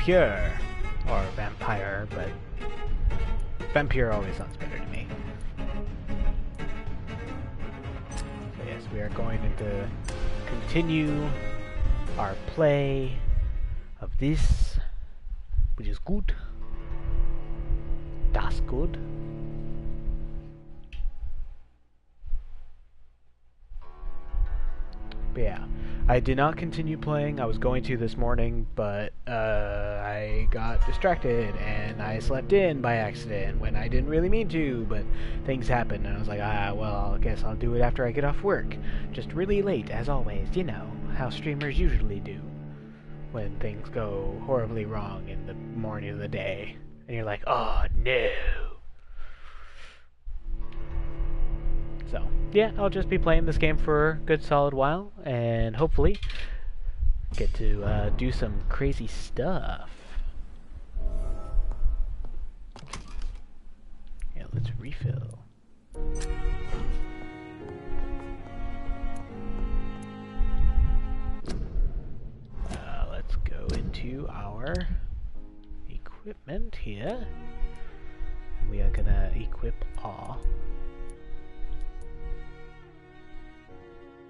Vampyr, or Vampyr, but Vampyr always sounds better to me. So yes, we are going to continue our play of this, which is good. Das good. But yeah, I did not continue playing. I was going to this morning, but I got distracted and I slept in by accident when I didn't really mean to, but things happened and I was like, well, I guess I'll do it after I get off work. Just really late, as always, you know, how streamers usually do when things go horribly wrong in the morning of the day. And you're like, oh no. So, yeah, I'll just be playing this game for a good solid while, and hopefully get to do some crazy stuff. Yeah, let's refill. Let's go into our equipment here. We are gonna equip all.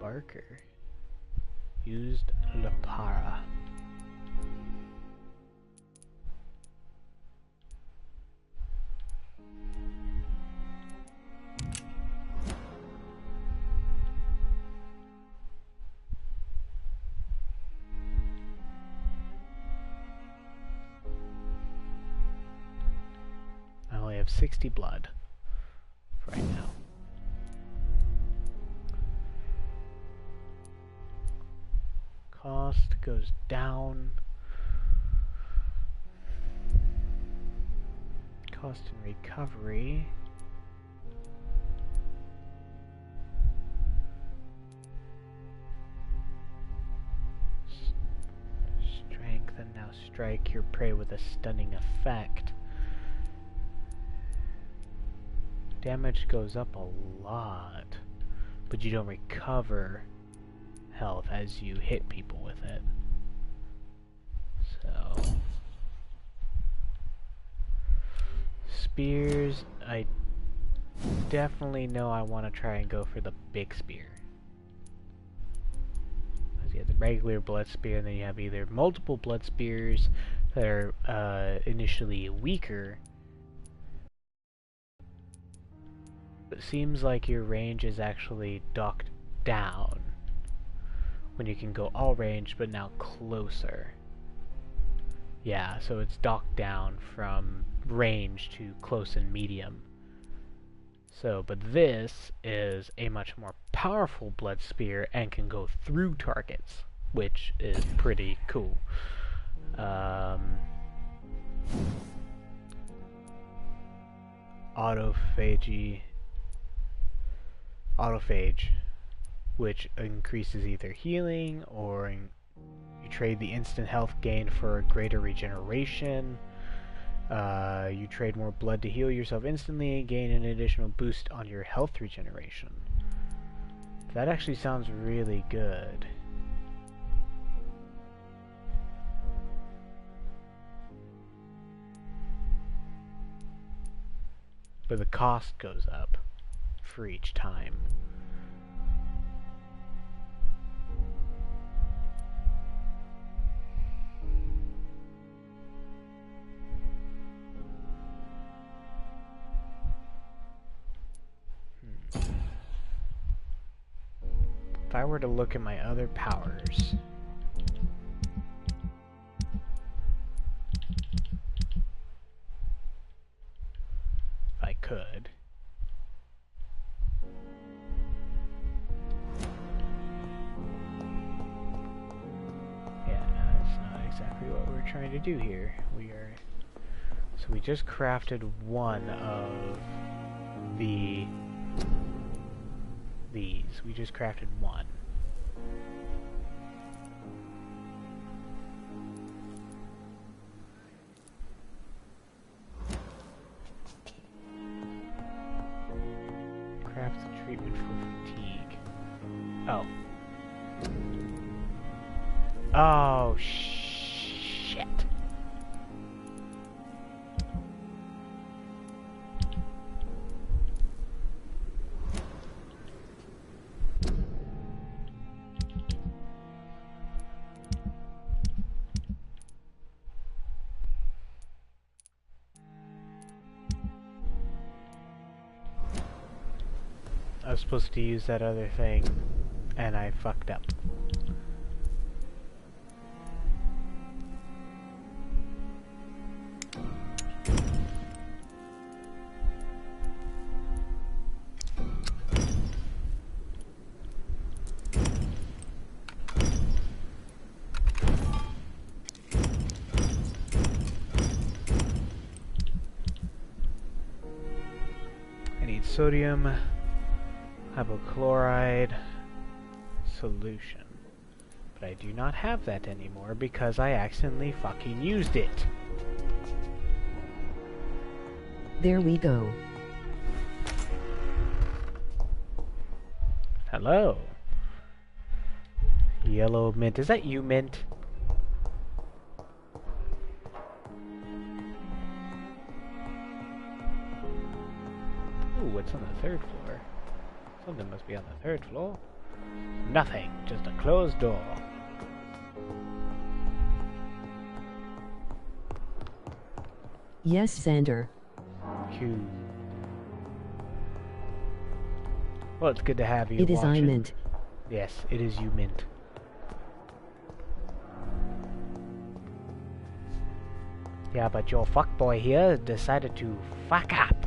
Barker used La Para. I only have 60 blood right now. Cost goes down. Cost and recovery. Strength, and now strike your prey with a stunning effect. Damage goes up a lot, but you don't recover health as you hit people with it. So spears, I definitely know I want to try and go for the big spear. You have the regular blood spear, and then you have either multiple blood spears that are initially weaker, but it seems like your range is actually docked down when you can go all range, but now closer. Yeah, so it's docked down from range to close and medium. So, but this is a much more powerful blood spear and can go through targets, which is pretty cool. Autophage, which increases either healing or you trade the instant health gain for a greater regeneration. You trade more blood to heal yourself instantly and gain an additional boost on your health regeneration. That actually sounds really good. But the cost goes up for each time. If I were to look at my other powers, if I could, yeah, that's not exactly what we're trying to do here. So we just crafted one of these. We just crafted one. Craft the treatment for fatigue. Oh. Oh, shit. was supposed to use that other thing, and I fucked up. Sodium hypochlorite solution. But I do not have that anymore because I accidentally fucking used it. There we go. Hello. Yellow mint. Is that you, Mint? What's on the third floor? Something must be on the third floor. Nothing, just a closed door. Yes, Xander. Phew. Well, it's good to have you. It is I, Mint. Yes, it is you, Mint. Yeah, but your fuckboy here decided to fuck up.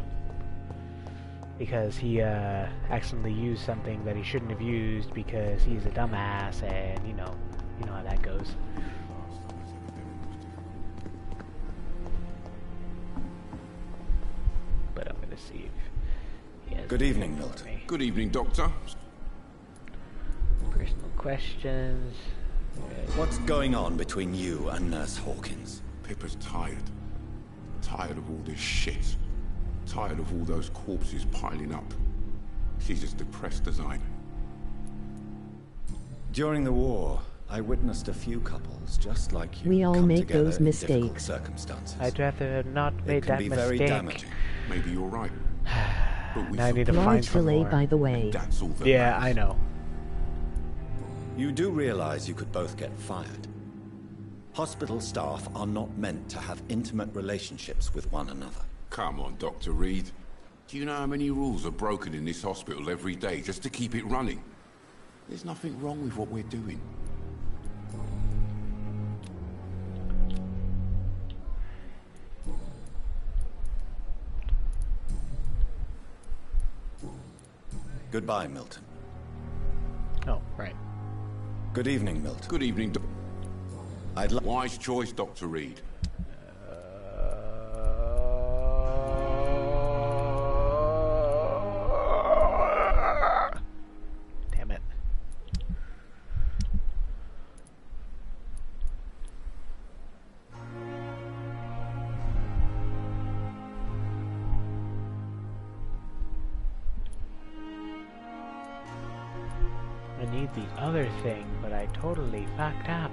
Because he accidentally used something that he shouldn't have used because he's a dumbass, and you know how that goes. But I'm gonna see if he has. Good evening, Milton. Good evening, Doctor. Personal questions. What's going on between you and Nurse Hawkins? Pippa's tired. Tired of all this shit. Tired of all those corpses piling up. She's as depressed as I am. During the war, I witnessed a few couples just like you. We all come make together those in mistakes. difficult circumstances. I'd rather have not made that It can be mistake. very damaging. Maybe you're right. But we Now I need to forgot. find Large some delay, more. by the way. That's all that Yeah, matters. I know. You do realize you could both get fired. Hospital staff are not meant to have intimate relationships with one another. Come on, Dr. Reed. Do you know how many rules are broken in this hospital every day just to keep it running? There's nothing wrong with what we're doing. Goodbye, Milton. Oh, right. Good evening, Milton. Good evening, I'd like... Wise choice, Dr. Reed. Damn it. I need the other thing, but I totally fucked up.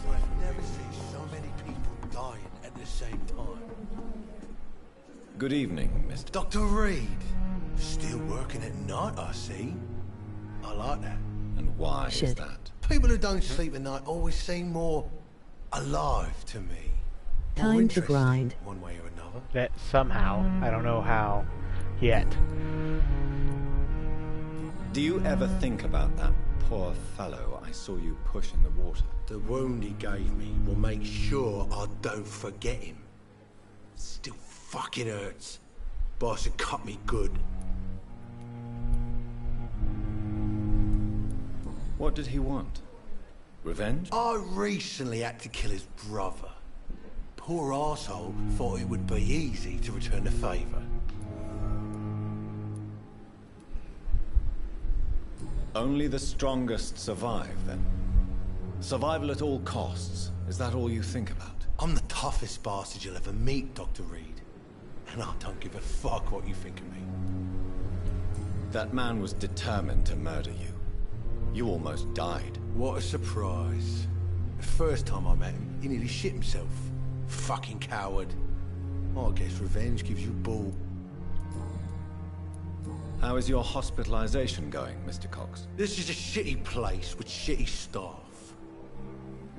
I've never seen so many people dying at the same time. Good evening, Mr. Dr. Reed, still working at night, I see. I like that. And why is Shit. that? People who don't sleep at night always seem more alive to me. More Time to interesting, grind. one way or another. That somehow, I don't know how yet. Do you ever think about that poor fellow I saw you push in the water? The wound he gave me will make sure I don't forget him. Still fucking hurts. Boss had cut me good. What did he want? Revenge? I recently had to kill his brother. Poor arsehole thought it would be easy to return the favour. Only the strongest survive, then? Survival at all costs. Is that all you think about? I'm the toughest bastard you'll ever meet, Dr. Reed. And I don't give a fuck what you think of me. That man was determined to murder you. You almost died. What a surprise. The first time I met him, he nearly shit himself. Fucking coward. I guess revenge gives you ball. How is your hospitalization going, Mr. Cox? This is a shitty place with shitty staff.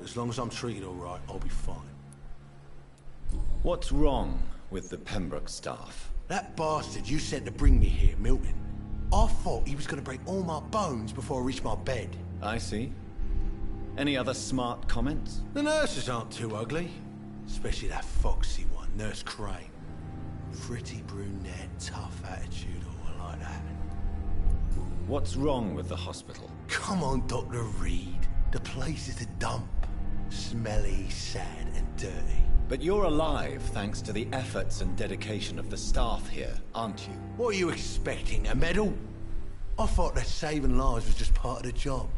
As long as I'm treated all right, I'll be fine. What's wrong with the Pembroke staff? That bastard you sent to bring me here, Milton. I thought he was going to break all my bones before I reached my bed. I see. Any other smart comments? The nurses aren't too ugly. Especially that foxy one, Nurse Crane. Pretty brunette, tough attitude, all like that. What's wrong with the hospital? Come on, Dr. Reed. The place is a dump. Smelly, sad, and dirty. But you're alive thanks to the efforts and dedication of the staff here, aren't you? What are you expecting, a medal? I thought that saving lives was just part of the job.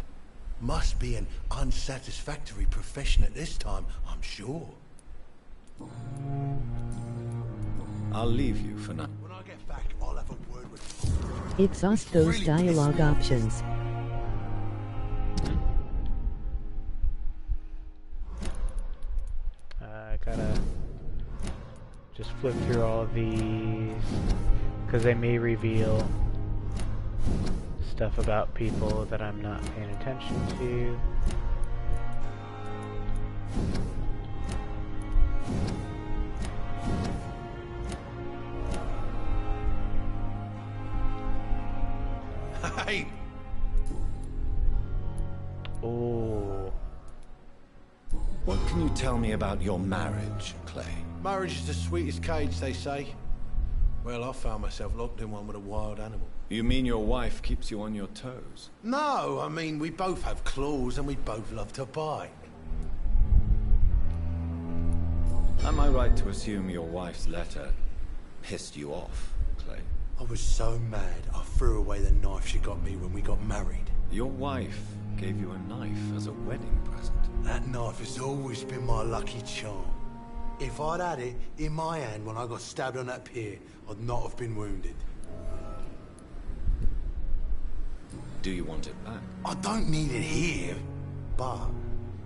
Must be an unsatisfactory profession at this time, I'm sure. I'll leave you for now. When I get back, I'll have a word with you. Exhaust those dialogue options. I gotta just flip through all of these, because they may reveal stuff about people that I'm not paying attention to. Hey! Oh. What can you tell me about your marriage, Clay? Marriage is the sweetest cage, they say. Well, I found myself locked in one with a wild animal. You mean your wife keeps you on your toes? No, I mean, we both have claws and we both love to bite. Am I right to assume your wife's letter pissed you off, Clay? I was so mad, I threw away the knife she got me when we got married. Your wife gave you a knife as a wedding present. That knife has always been my lucky charm. If I'd had it in my hand when I got stabbed on that pier, I'd not have been wounded. Do you want it back? I don't need it here, but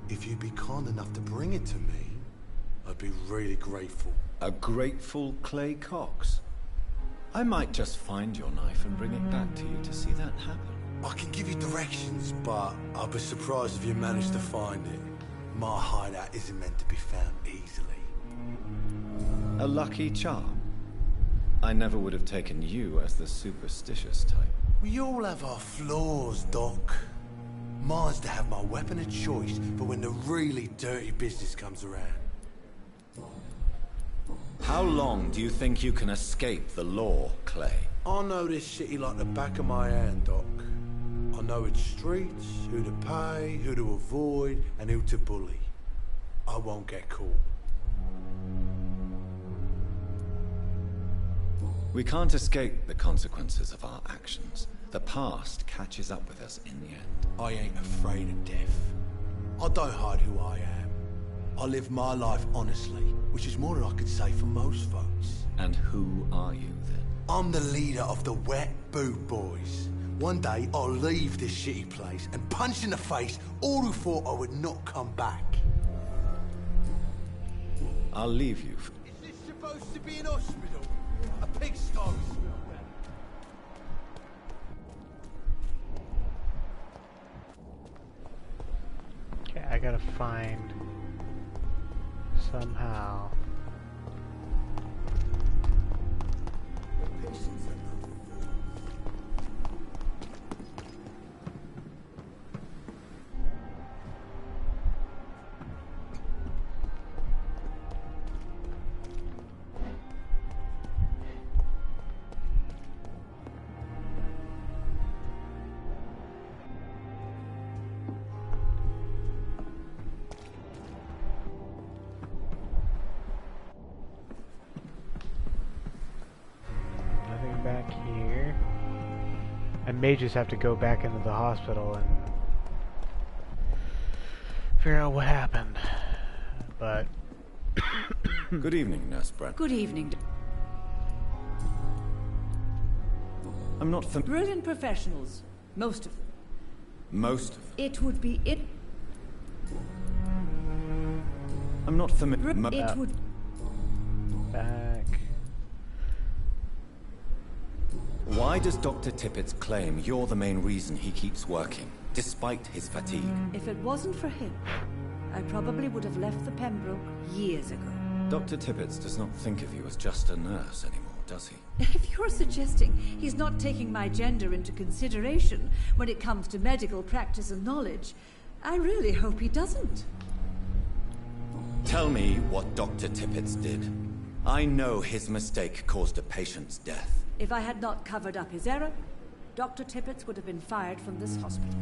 if you'd be kind enough to bring it to me, I'd be really grateful. A grateful Clay Cox? I might just find your knife and bring it back to you to see that happen. I can give you directions, but I'd be surprised if you managed to find it. My hideout isn't meant to be found easily. A lucky charm? I never would have taken you as the superstitious type. We all have our flaws, Doc. Mine's to have my weapon of choice for when the really dirty business comes around. How long do you think you can escape the law, Clay? I know this city like the back of my hand, Doc. I know its streets, who to pay, who to avoid, and who to bully. I won't get caught. We can't escape the consequences of our actions. The past catches up with us in the end. I ain't afraid of death. I don't hide who I am. I live my life honestly, which is more than I could say for most folks. And who are you, then? I'm the leader of the Wet Boot Boys. One day, I'll leave this shitty place and punch in the face all who thought I would not come back. I'll leave you. Is this supposed to be an hospital? A pigsty? Okay, I gotta find somehow. Back here. I may just have to go back into the hospital and figure out what happened. But Good evening, Nurse Brent. Good evening. I'm not Brilliant professionals. Most of them. Most of them. It would be it. I'm not familiar. It would. back. Why does Dr. Tippett's claim you're the main reason he keeps working, despite his fatigue? If it wasn't for him I probably would have left the Pembroke years ago. Dr. Tippett does not think of you as just a nurse anymore, does he? If you're suggesting he's not taking my gender into consideration when it comes to medical practice and knowledge, I really hope he doesn't. Tell me what Dr. Tippett did. I know his mistake caused a patient's death. If I had not covered up his error, Dr. Tippett would have been fired from this hospital.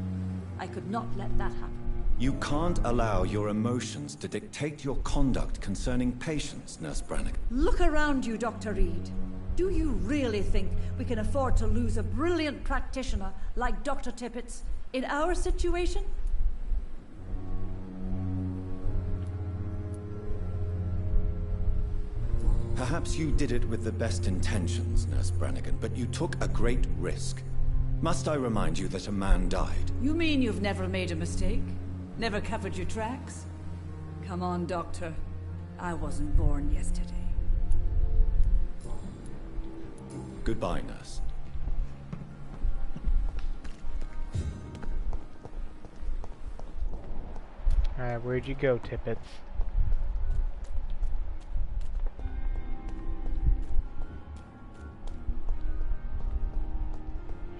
I could not let that happen. You can't allow your emotions to dictate your conduct concerning patients, Nurse Brannigan. Look around you, Dr. Reed. Do you really think we can afford to lose a brilliant practitioner like Dr. Tippett in our situation? Perhaps you did it with the best intentions, Nurse Brannigan, but you took a great risk. Must I remind you that a man died? You mean you've never made a mistake? Never covered your tracks? Come on, Doctor. I wasn't born yesterday. Goodbye, Nurse. Alright, where'd you go, Tippett?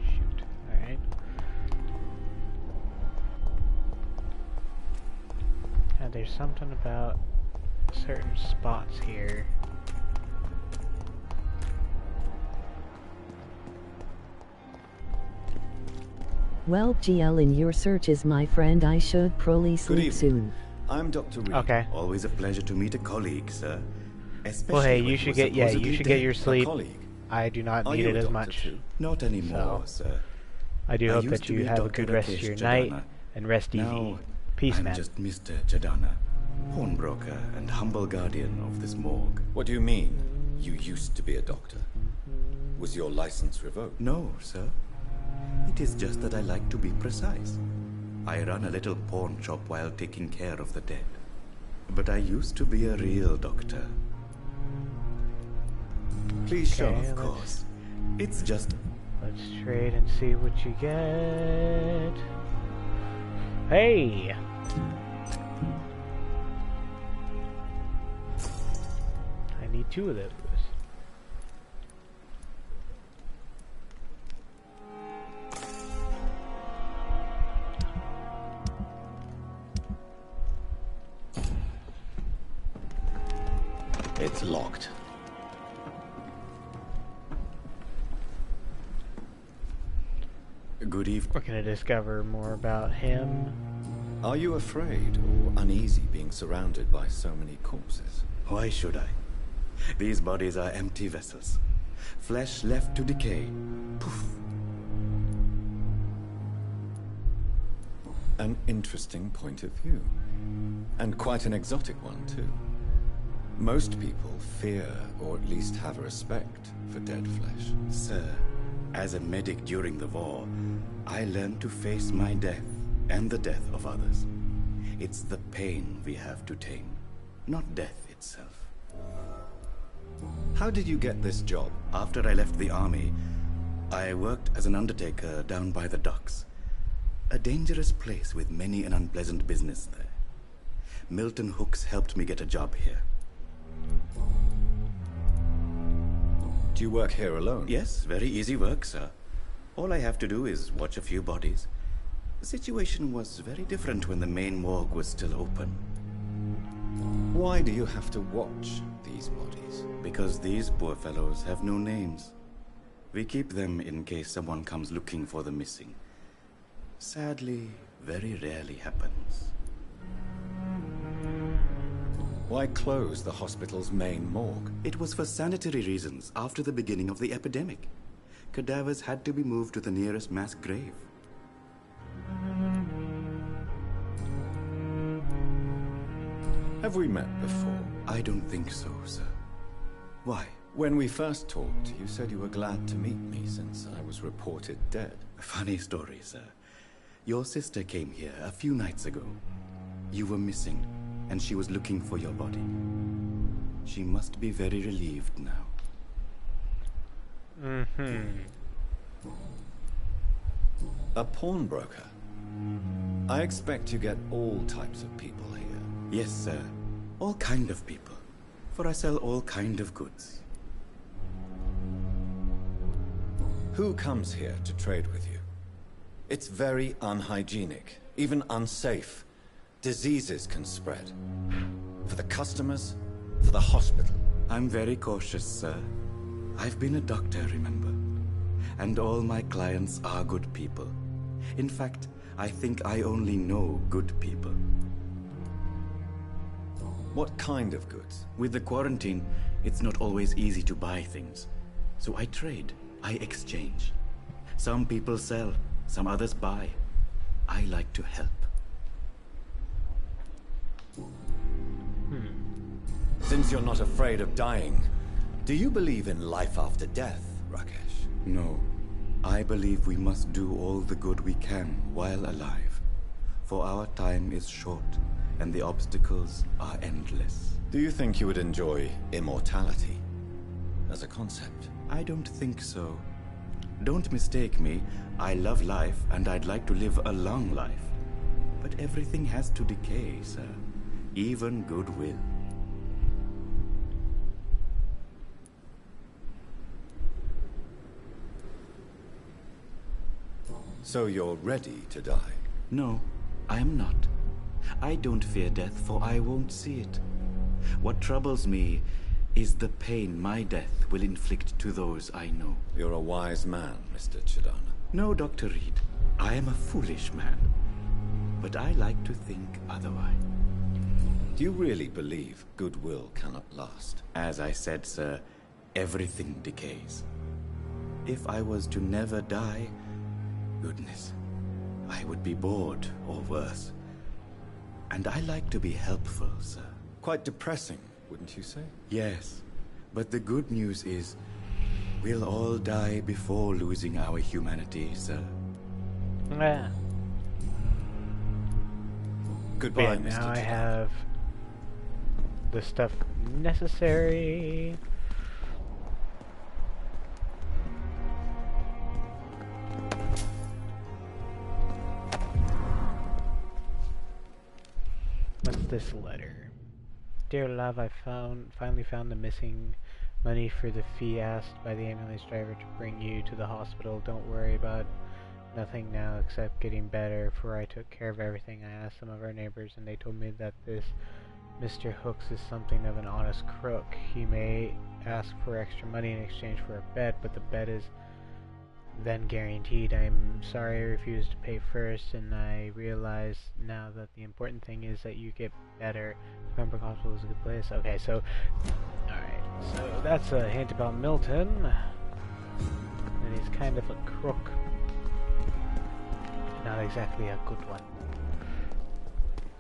Shoot. Alright. Now there's something about certain spots here. Well, GL, in your searches, my friend, I should probably sleep soon. I'm Dr. Reed. Okay. Always a pleasure to meet a colleague, sir. Especially Well, hey, when you you should were get your supposedly sleep. dead. A colleague. I do not Are need you it a as doctor much. too? Not anymore, sir. I do I hope used that to you be have a Dr. good rest of Rakesh your night Jadana. and rest easy. Now, Peace, I'm man. just Mr. Jadana, pawnbroker and humble guardian of this morgue. What do you mean? You used to be a doctor. Was your license revoked? No, sir. It is just that I like to be precise. I run a little pawn shop while taking care of the dead. But I used to be a real doctor. Please show Okay, me. Of course. It's just... Let's trade and see what you get. Hey! I need 2 of those. It's locked. Good evening. We're gonna discover more about him. Are you afraid or uneasy being surrounded by so many corpses? Why should I? These bodies are empty vessels. Flesh left to decay. Poof. An interesting point of view. And quite an exotic one, too. Most people fear, or at least have respect, for dead flesh. Sir, as a medic during the war, I learned to face my death and the death of others. It's the pain we have to tame, not death itself. How did you get this job? After I left the army, I worked as an undertaker down by the docks. A dangerous place with many an unpleasant business there. Milton Hooks helped me get a job here. Do you work here alone? Yes, very easy work, sir. All I have to do is watch a few bodies. The situation was very different when the main morgue was still open. Why do you have to watch these bodies? Because these poor fellows have no names. We keep them in case someone comes looking for the missing. Sadly, very rarely happens. Why close the hospital's main morgue? It was for sanitary reasons after the beginning of the epidemic. Cadavers had to be moved to the nearest mass grave. Have we met before? I don't think so, sir. Why? When we first talked, you said you were glad to meet me since I was reported dead. Funny story, sir. Your sister came here a few nights ago. You were missing, and she was looking for your body. She must be very relieved now. A pawnbroker? I expect you get all types of people here. Yes, sir. All kind of people. For I sell all kind of goods. Who comes here to trade with you? It's very unhygienic, even unsafe. Diseases can spread. For the customers, for the hospital. I'm very cautious, sir. I've been a doctor, remember? And all my clients are good people. In fact, I think I only know good people. What kind of goods? With the quarantine, it's not always easy to buy things. So I trade, I exchange. Some people sell, some others buy. I like to help. Since you're not afraid of dying, do you believe in life after death, Rakesh? No. I believe we must do all the good we can while alive. For our time is short, and the obstacles are endless. Do you think you would enjoy immortality as a concept? I don't think so. Don't mistake me. I love life, and I'd like to live a long life. But everything has to decay, sir. Even goodwill. So you're ready to die? No, I am not. I don't fear death, for I won't see it. What troubles me is the pain my death will inflict to those I know. You're a wise man, Mr. Chidana. No, Dr. Reed. I am a foolish man. But I like to think otherwise. Do you really believe goodwill cannot last? As I said, sir, everything decays. If I was to never die, goodness, I would be bored or worse. And I like to be helpful, sir. Quite depressing, wouldn't you say? Yes, but the good news is we'll all die before losing our humanity, sir. Yeah. Goodbye, Yeah, Mr. now I Chidana. have the stuff necessary. What's this letter? Dear love, I finally found the missing money for the fee asked by the ambulance driver to bring you to the hospital. Don't worry about nothing now except getting better, for I took care of everything. I asked some of our neighbors and they told me that this Mr. Hooks is something of an honest crook. He may ask for extra money in exchange for a bed, but the bed is then guaranteed. I'm sorry I refused to pay first, and I realize now that the important thing is that you get better. Remember, hospital is a good place. Okay, so, alright, so that's a hint about Milton, and he's kind of a crook. Not exactly a good one.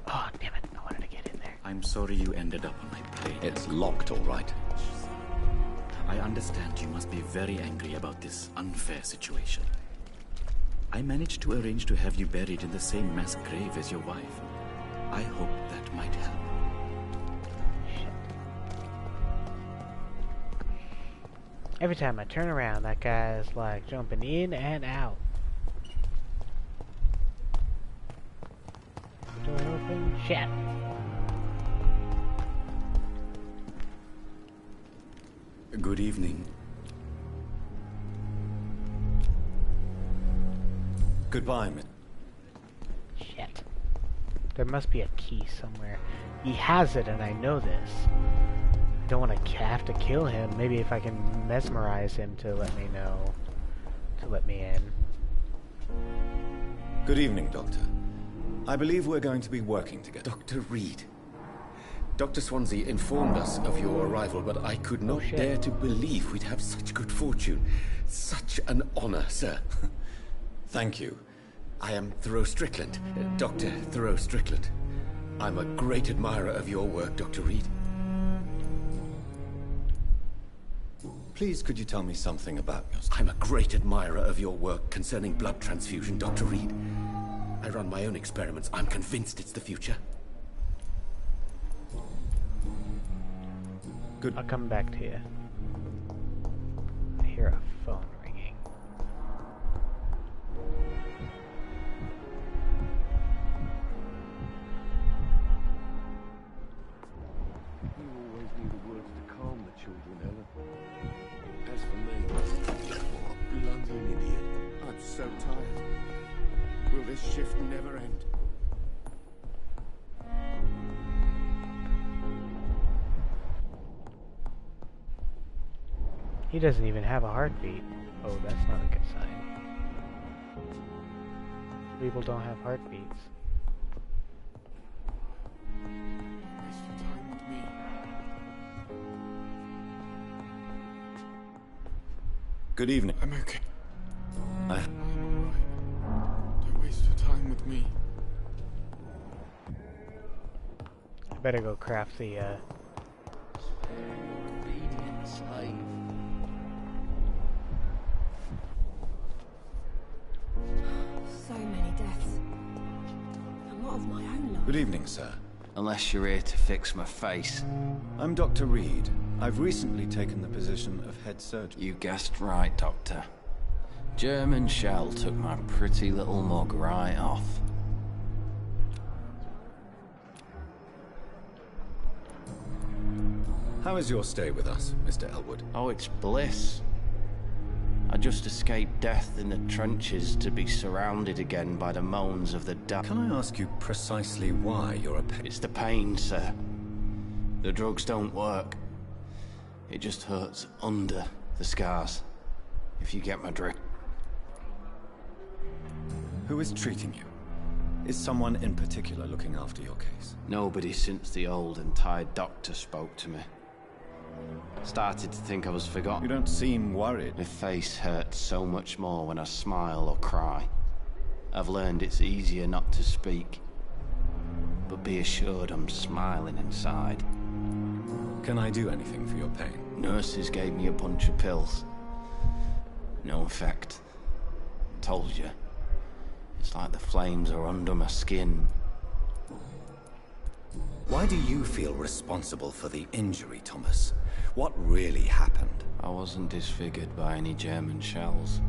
Oh, damn it, I wanted to get in there. I'm sorry you ended up on my plane. It's locked, all right. I understand you must be very angry about this unfair situation. I managed to arrange to have you buried in the same mass grave as your wife. I hope that might help. Shit. Every time I turn around, that guy's like jumping in and out. Door open. Shit. Good evening. Goodbye, Miss. Shit. There must be a key somewhere. He has it, and I know this. I don't want to have to kill him. Maybe if I can mesmerize him to let me know. To let me in. Good evening, Doctor. I believe we're going to be working together. Dr. Reed. Dr. Swansea informed us of your arrival, but I could not dare to believe we'd have such good fortune. Such an honor, sir. Thank you. I am Thoreau Strickland, Dr. Thoreau Strickland. I'm a great admirer of your work, Dr. Reed. Please, could you tell me something about yourself? I'm a great admirer of your work concerning blood transfusion, Dr. Reed. I run my own experiments. I'm convinced it's the future. Good. I'll come back to you. I hear a phone ringing. tired. Will this shift never end? He doesn't even have a heartbeat. Oh, that's not a good sign. People don't have heartbeats. Waste your time with me. Good evening. I'm okay. I... I'm alright. Don't waste your time with me. I better go craft the, Obedient slave. So many deaths. And what of my own life? Good evening, sir. Unless you're here to fix my face. I'm Dr. Reed. I've recently taken the position of head surgeon. You guessed right, Doctor. German shell took my pretty little mug right off. How is your stay with us, Mr. Elwood? Oh, it's bliss. I just escaped death in the trenches to be surrounded again by the moans of the damned. Can I ask you precisely why you're a It's the pain, sir. The drugs don't work. It just hurts under the scars, if you get my drift. Who is treating you? Is someone in particular looking after your case? Nobody since the old and tired doctor spoke to me. Started to think I was forgotten. You don't seem worried. My face hurts so much more when I smile or cry. I've learned it's easier not to speak. But be assured I'm smiling inside. Can I do anything for your pain? Nurses gave me a bunch of pills. No effect. Told you. It's like the flames are under my skin. Why do you feel responsible for the injury, Thomas? What really happened? I wasn't disfigured by any German shells.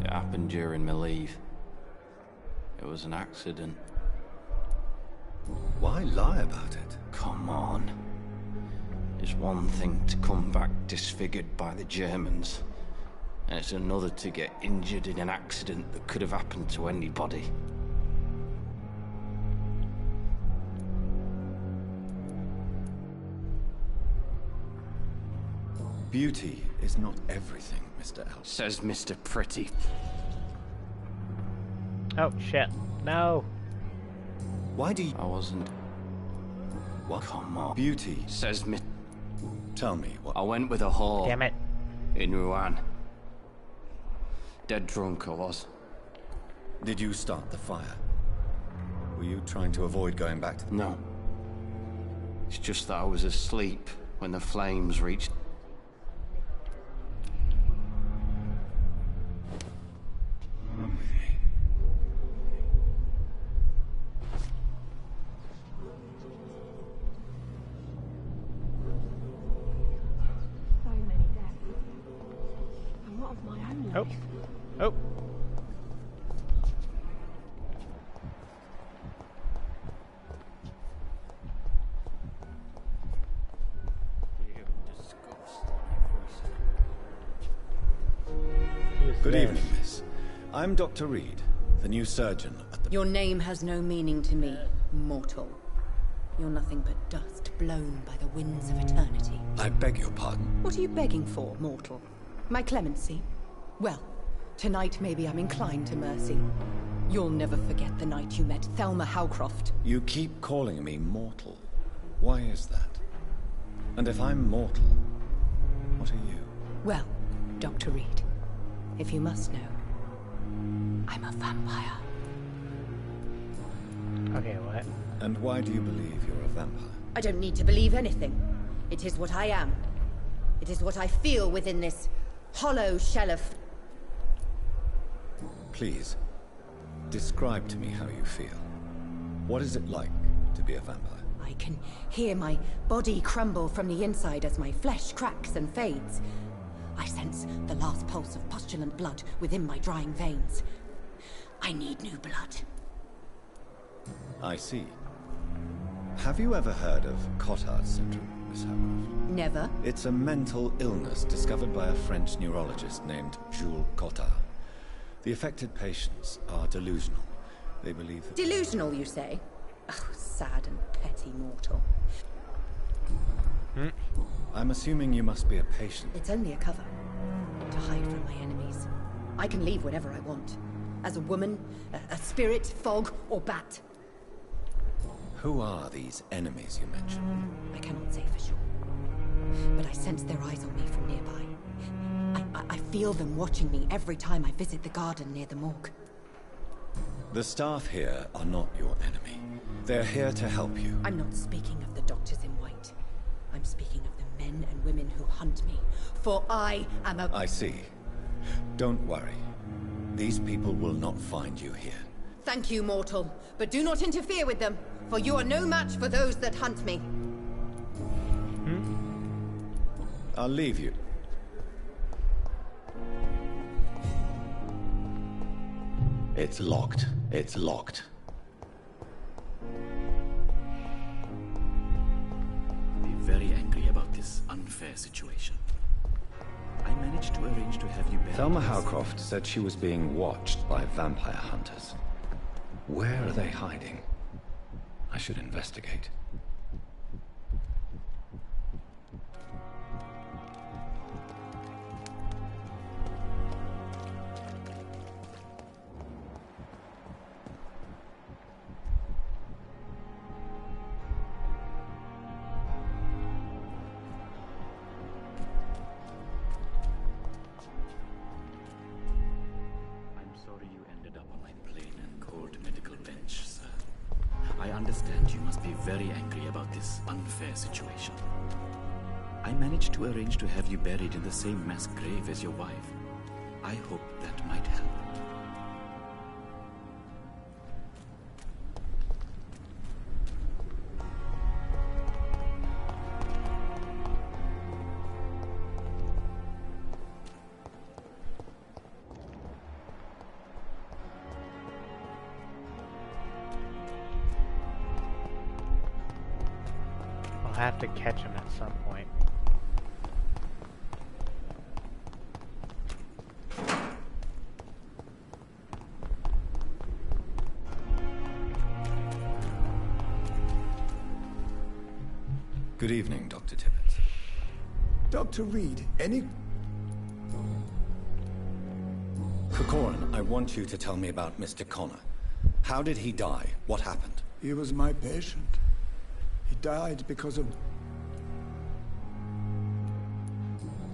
It happened during my leave. It was an accident. Why lie about it? Come on. It's one thing to come back disfigured by the Germans, and it's another to get injured in an accident that could have happened to anybody. Beauty is not everything, Mr. Elwood. Says Mr. Pretty. oh shit. No! Why do you... I wasn't. What? Come on. Beauty. Says Mr. Tell me what... I went with a whore. Damn it. In Rouen. Dead drunk I was. Did you start the fire? Were you trying to avoid going back to the... No. It's just that I was asleep when the flames reached. So many deaths. And what of my own life? Oh. Oh. Who's Good this? evening, miss. I'm Dr. Reed, the new surgeon at the... Your name has no meaning to me, mortal. You're nothing but dust blown by the winds of eternity. I beg your pardon. What are you begging for, mortal? My clemency? Well, tonight maybe I'm inclined to mercy. You'll never forget the night you met Thelma Howcroft. You keep calling me mortal. Why is that? And if I'm mortal, what are you? Well, Dr. Reed, if you must know, I'm a vampire. Okay, what? And why do you believe you're a vampire? I don't need to believe anything. It is what I am. It is what I feel within this hollow shell of... Please, describe to me how you feel. What is it like to be a vampire? I can hear my body crumble from the inside as my flesh cracks and fades. I sense the last pulse of postulant blood within my drying veins. I need new blood. I see. Have you ever heard of Cotard's syndrome, Miss Howcroft? Never. It's a mental illness discovered by a French neurologist named Jules Cotard. The affected patients are delusional. They believe that... Delusional, you say? Oh, sad and petty mortal. I'm assuming you must be a patient. It's only a cover. To hide from my enemies. I can leave whenever I want. As a woman, a spirit, fog, or bat. Who are these enemies you mentioned? I cannot say for sure. But I sense their eyes on me from nearby. I feel them watching me every time I visit the garden near the morgue. The staff here are not your enemy. They're here to help you. I'm not speaking of the doctors in white. I'm speaking of the men and women who hunt me. For I am a... I see. Don't worry. These people will not find you here. Thank you, mortal. But do not interfere with them, for you are no match for those that hunt me. I'll leave you. It's locked. It's locked. Be very angry about this unfair situation. I managed to arrange to have you buried. Thelma Howcroft said she was being watched by vampire hunters. Where are they hiding? I should investigate. I understand you must be very angry about this unfair situation. I managed to arrange to have you buried in the same mass grave as your wife. I hope that might help. I'll have to catch him at some point. Good evening, Dr. Tippett. Dr. Reed, any... Corcoran, I want you to tell me about Mr. Connor. How did he die? What happened? He was my patient. He died because of...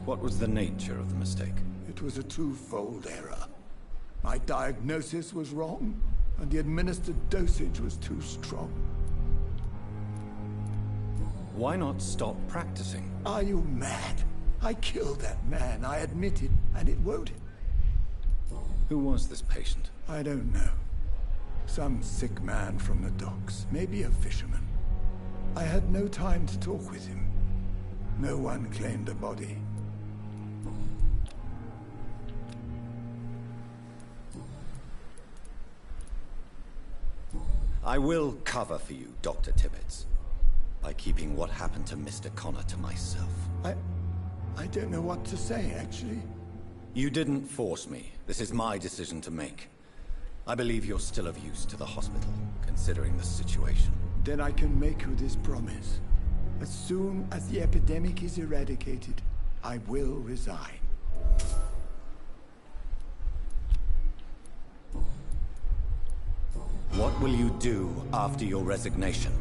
What was the nature of the mistake? It was a twofold error. My diagnosis was wrong, and the administered dosage was too strong. Why not stop practicing? Are you mad? I killed that man, I admit it, and it won't... Who was this patient? I don't know. Some sick man from the docks, maybe a fisherman. I had no time to talk with him. No one claimed a body. I will cover for you, Dr. Tibbets, by keeping what happened to Mr. Connor to myself. I don't know what to say, actually. You didn't force me. This is my decision to make. I believe you're still of use to the hospital, considering the situation. Then I can make you this promise. As soon as the epidemic is eradicated, I will resign. What will you do after your resignation?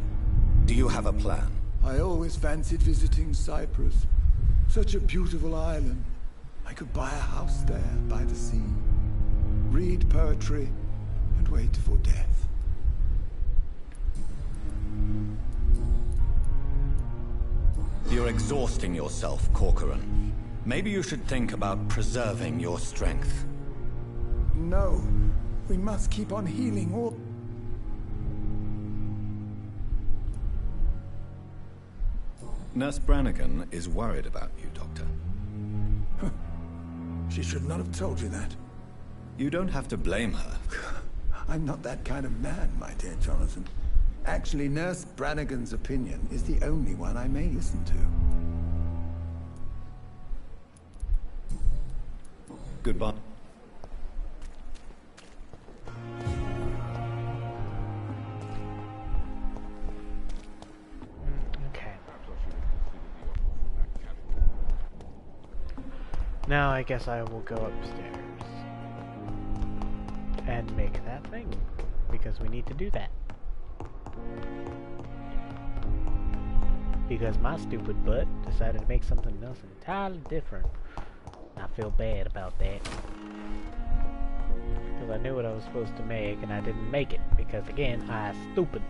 Do you have a plan? I always fancied visiting Cyprus. Such a beautiful island. I could buy a house there, by the sea. Read poetry, and wait for death. You're exhausting yourself, Corcoran. Maybe you should think about preserving your strength. No. We must keep on healing all... Nurse Brannigan is worried about you, Doctor. She should not have told you that. You don't have to blame her. I'm not that kind of man, my dear Jonathan. Actually, Nurse Brannigan's opinion is the only one I may listen to. Goodbye. Now I guess I will go upstairs and make that thing, because we need to do that. Because my stupid butt decided to make something else entirely different. I feel bad about that. Because I knew what I was supposed to make and I didn't make it, because again, I stupid.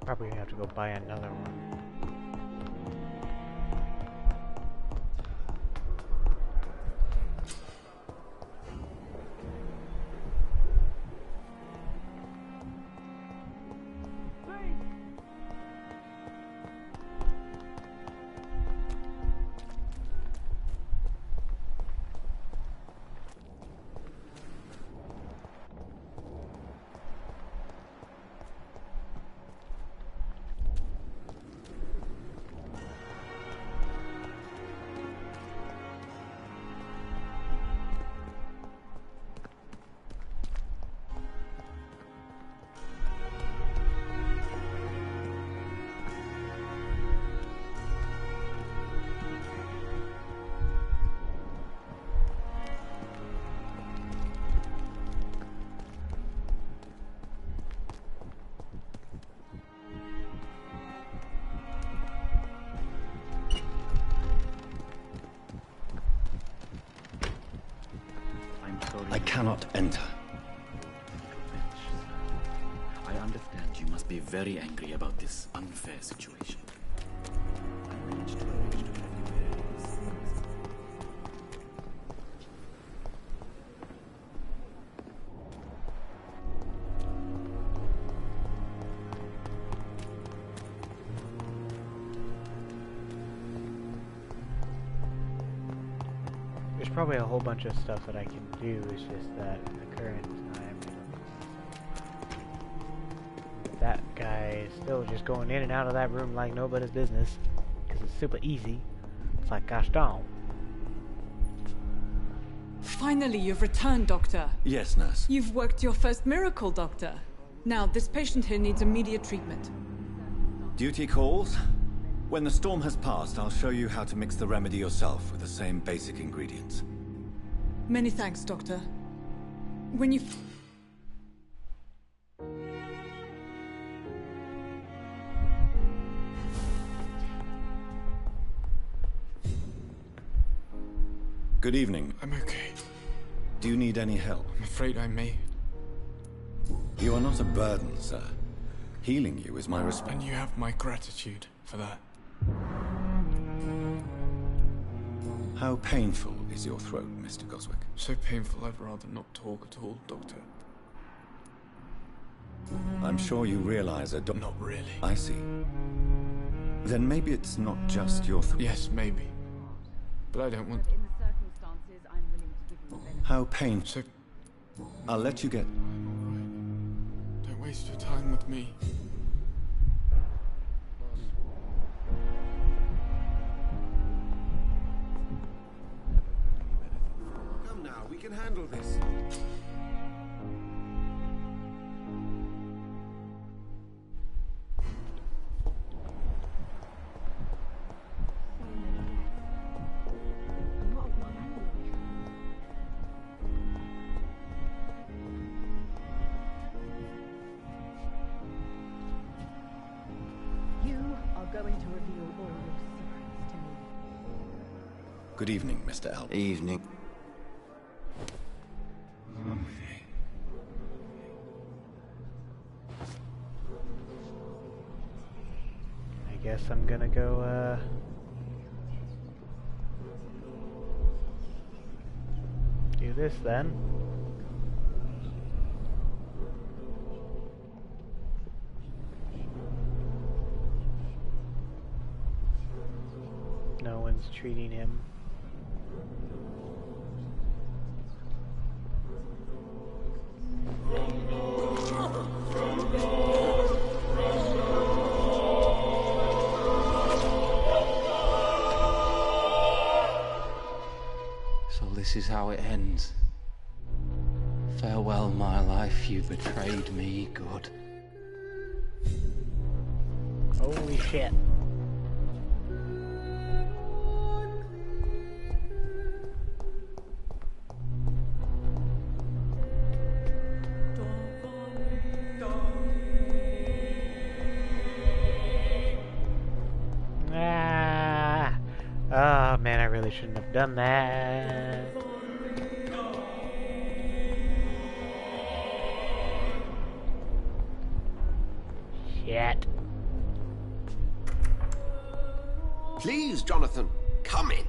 Probably gonna have to go buy another one. I cannot enter. I understand you must be very angry about this unfair situation. I arranged to have you there. There's probably a whole bunch of stuff that I can do, it's just that at the current time, that guy is still just going in and out of that room like nobody's business, because it's super easy. It's like, gosh darn. Finally, you've returned, Doctor. Yes, nurse. You've worked your first miracle, Doctor. Now, this patient here needs immediate treatment. Duty calls. When the storm has passed, I'll show you how to mix the remedy yourself with the same basic ingredients. Many thanks, Doctor. When you... Good evening. I'm okay. Do you need any help? I'm afraid I may. You are not a burden, sir. Healing you is my respect. And you have my gratitude for that. How painful is your throat, Mr. Goswick? So painful I'd rather not talk at all, Doctor. I'm sure you realize Not really. I see. Then maybe it's not just your throat. Yes, maybe. But I don't want... In the circumstances, I'm willing to give you the benefit. How painful. So... I'll let you get... Don't waste your time with me. Come now, we can handle this. Going to reveal all your secrets to me. Good evening, Mr. Albert. Evening. I guess I'm gonna go, do this then. No one's treating him. this is how it ends. Farewell, my life, you betrayed me, good. Holy shit. Oh man, I really shouldn't have done that. Shit. Please, Jonathan, come in.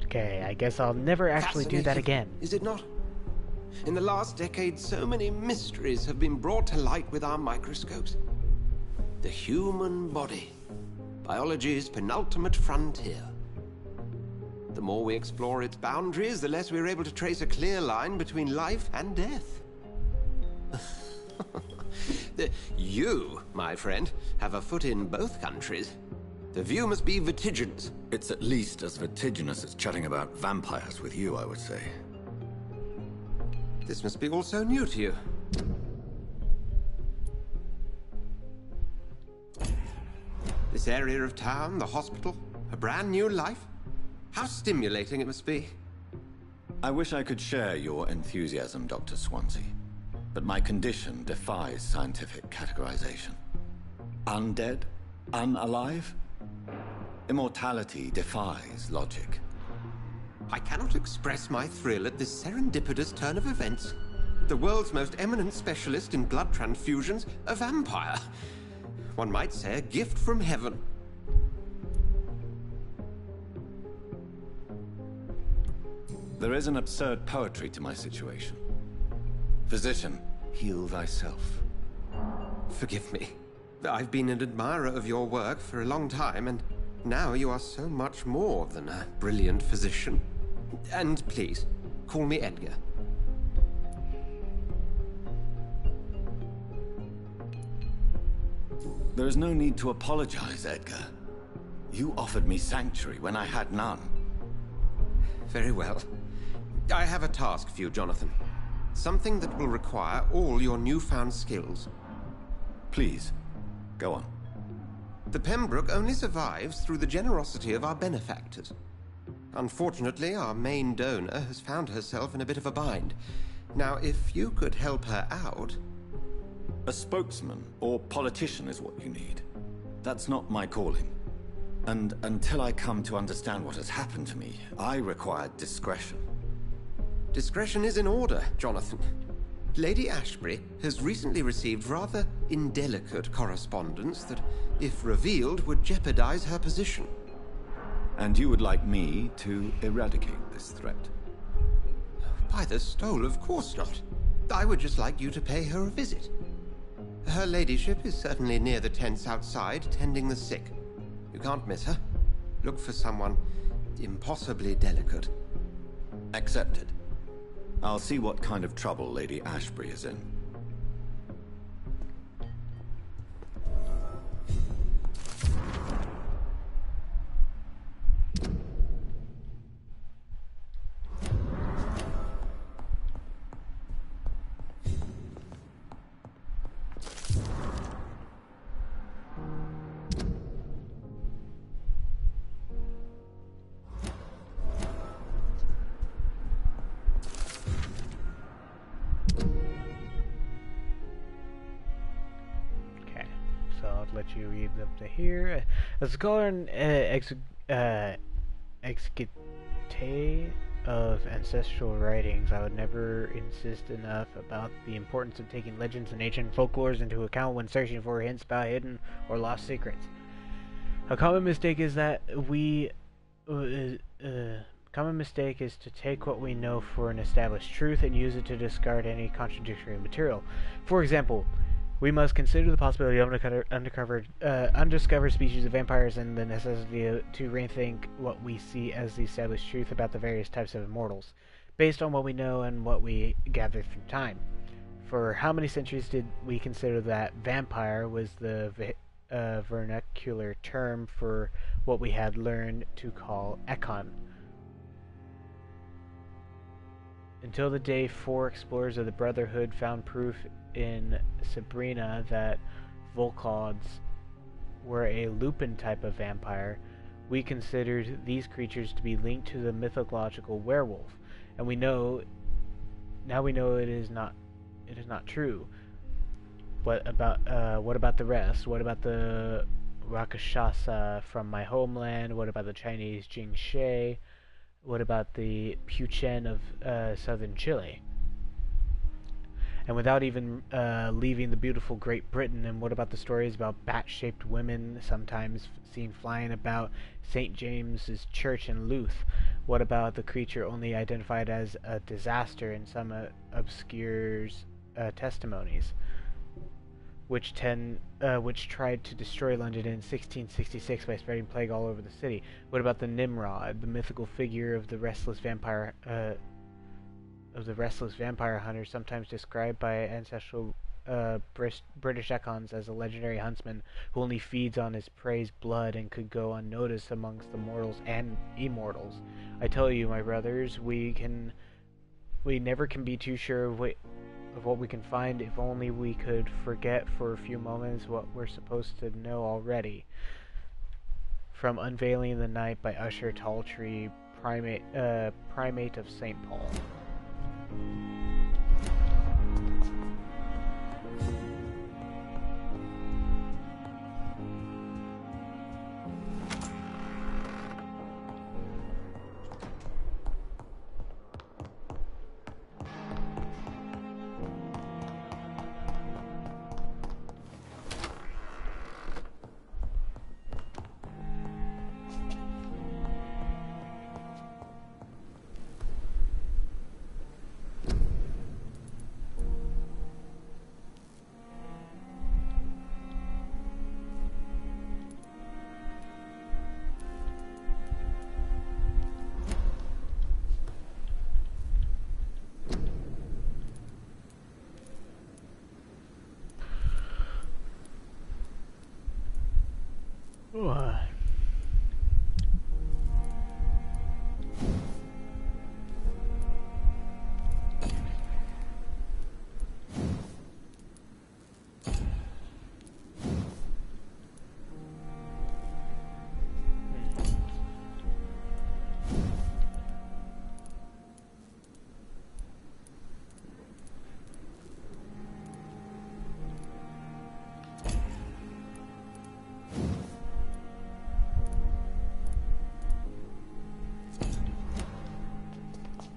Okay, I guess I'll never actually do that again. Is it not? In the last decade, so many mysteries have been brought to light with our microscopes. The human body, biology's penultimate frontier. The more we explore its boundaries, the less we're able to trace a clear line between life and death. You, my friend, have a foot in both countries. The view must be vertiginous. It's at least as vertiginous as chatting about vampires with you, I would say. This must be all so new to you. This area of town, the hospital, a brand new life. How stimulating it must be. I wish I could share your enthusiasm, Dr. Swansea. But my condition defies scientific categorization. Undead? Unalive? Immortality defies logic. I cannot express my thrill at this serendipitous turn of events. The world's most eminent specialist in blood transfusions, a vampire. One might say a gift from heaven. There is an absurd poetry to my situation. Physician, heal thyself. Forgive me. I've been an admirer of your work for a long time, and now you are so much more than a brilliant physician. And please, call me Edgar. There is no need to apologize, Edgar. You offered me sanctuary when I had none. Very well. I have a task for you, Jonathan. Something that will require all your newfound skills. Please, go on. The Pembroke only survives through the generosity of our benefactors. Unfortunately, our main donor has found herself in a bit of a bind. Now, if you could help her out... A spokesman or politician is what you need. That's not my calling. And until I come to understand what has happened to me, I require discretion. Discretion is in order, Jonathan. Lady Ashbury has recently received rather indelicate correspondence that, if revealed, would jeopardize her position. And you would like me to eradicate this threat? By the stole, of course not. I would just like you to pay her a visit. Her ladyship is certainly near the tents outside, tending the sick. You can't miss her. Look for someone impossibly delicate. Accepted. I'll see what kind of trouble Lady Ashbury is in. Let you read up to here. A scholar and exegete of ancestral writings, I would never insist enough about the importance of taking legends and ancient folklores into account when searching for hints about hidden or lost secrets. A common mistake is that common mistake is to take what we know for an established truth and use it to discard any contradictory material. For example, we must consider the possibility of undiscovered species of vampires and the necessity to rethink what we see as the established truth about the various types of immortals, based on what we know and what we gather through time. For how many centuries did we consider that vampire was the vernacular vernacular term for what we had learned to call Ekon. Until the day 4 explorers of the Brotherhood found proof in Sabrina that Volkods were a lupin type of vampire, we considered these creatures to be linked to the mythological werewolf, and now we know it is not true. What about the rest? What about the Rakshasa from my homeland? What about the Chinese Jingxi? What about the Puchen of southern Chile? And without even leaving the beautiful Great Britain, and what about the stories about bat-shaped women sometimes seen flying about St. James's Church in Louth? What about the creature only identified as a disaster in some obscure testimonies, which tried to destroy London in 1666 by spreading plague all over the city? What about the Nimrod, the mythical figure of the restless vampire hunter, sometimes described by ancestral British Ekons as a legendary huntsman who only feeds on his prey's blood and could go unnoticed amongst the mortals and immortals? I tell you, my brothers, we never can be too sure of what we can find. If only we could forget for a few moments what we're supposed to know already. From Unveiling in the Night by Usher Talltree, Primate of St. Paul.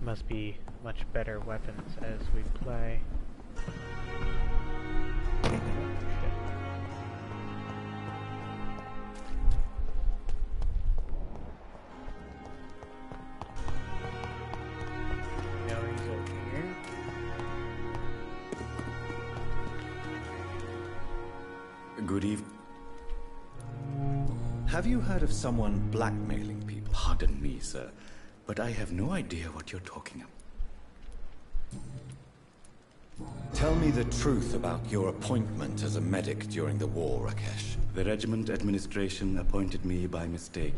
Must be much better weapons as we play. Now he's over here. Good evening. Have you heard of someone blackmailing people? Pardon me, sir, but I have no idea what you're talking about. Tell me the truth about your appointment as a medic during the war, Rakesh. The regiment administration appointed me by mistake.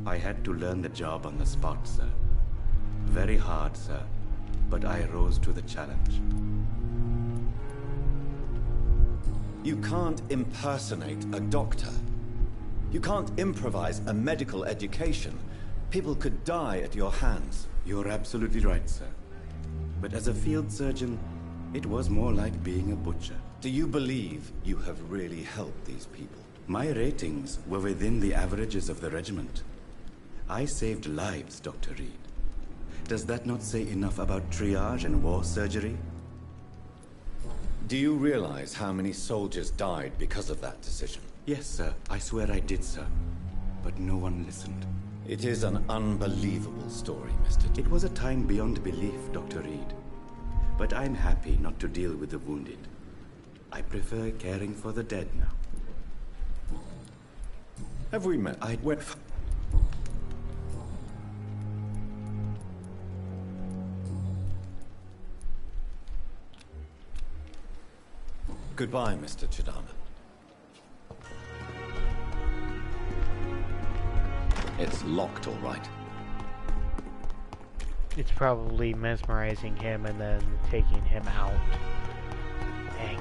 I had to learn the job on the spot, sir. Very hard, sir, but I rose to the challenge. You can't impersonate a doctor. You can't improvise a medical education. People could die at your hands. You're absolutely right, sir. But as a field surgeon, it was more like being a butcher. Do you believe you have really helped these people? My ratings were within the averages of the regiment. I saved lives, Dr. Reed. Does that not say enough about triage and war surgery? Do you realize how many soldiers died because of that decision? Yes, sir. I swear I did, sir. But no one listened. It is an unbelievable story, Mr. It was a time beyond belief, Dr. Reed. But I'm happy not to deal with the wounded. I prefer caring for the dead now. Have we met? I went... Goodbye, Mr. Chidana. It's locked, all right. It's probably mesmerizing him and then taking him out. Dang.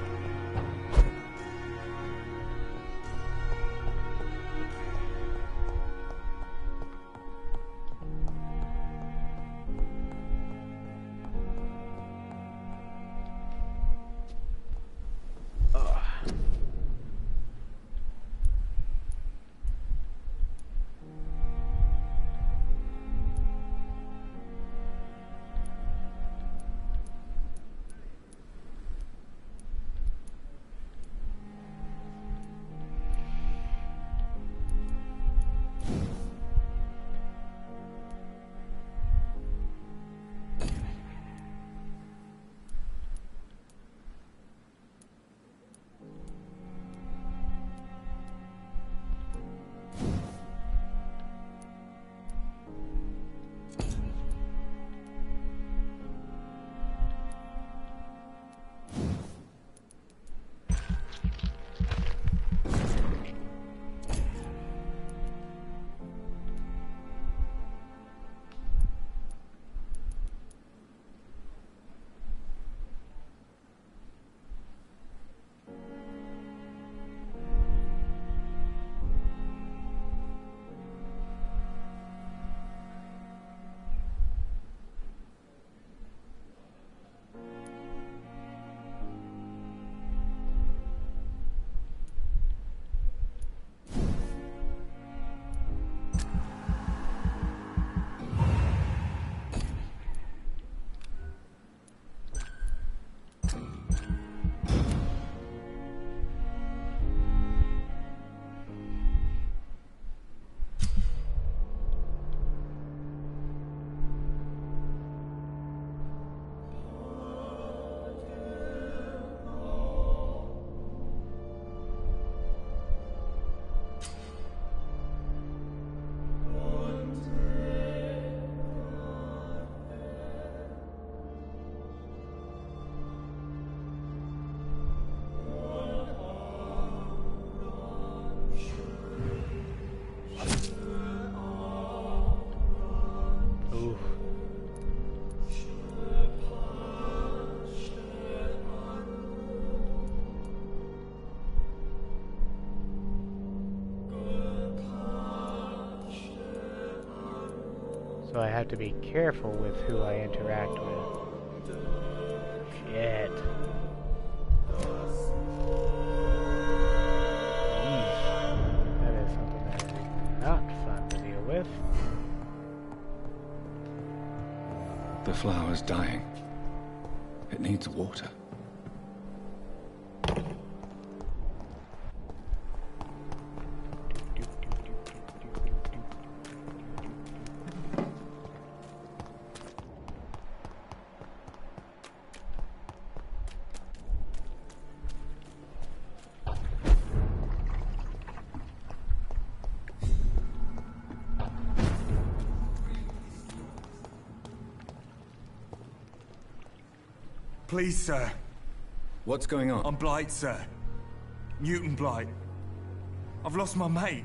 So I have to be careful with who I interact with. Shit. Yeesh. That is something that is not fun to deal with. The flower's dying. It needs water. Please, sir. What's going on? I'm Blight, sir. Newton Blight. I've lost my mate.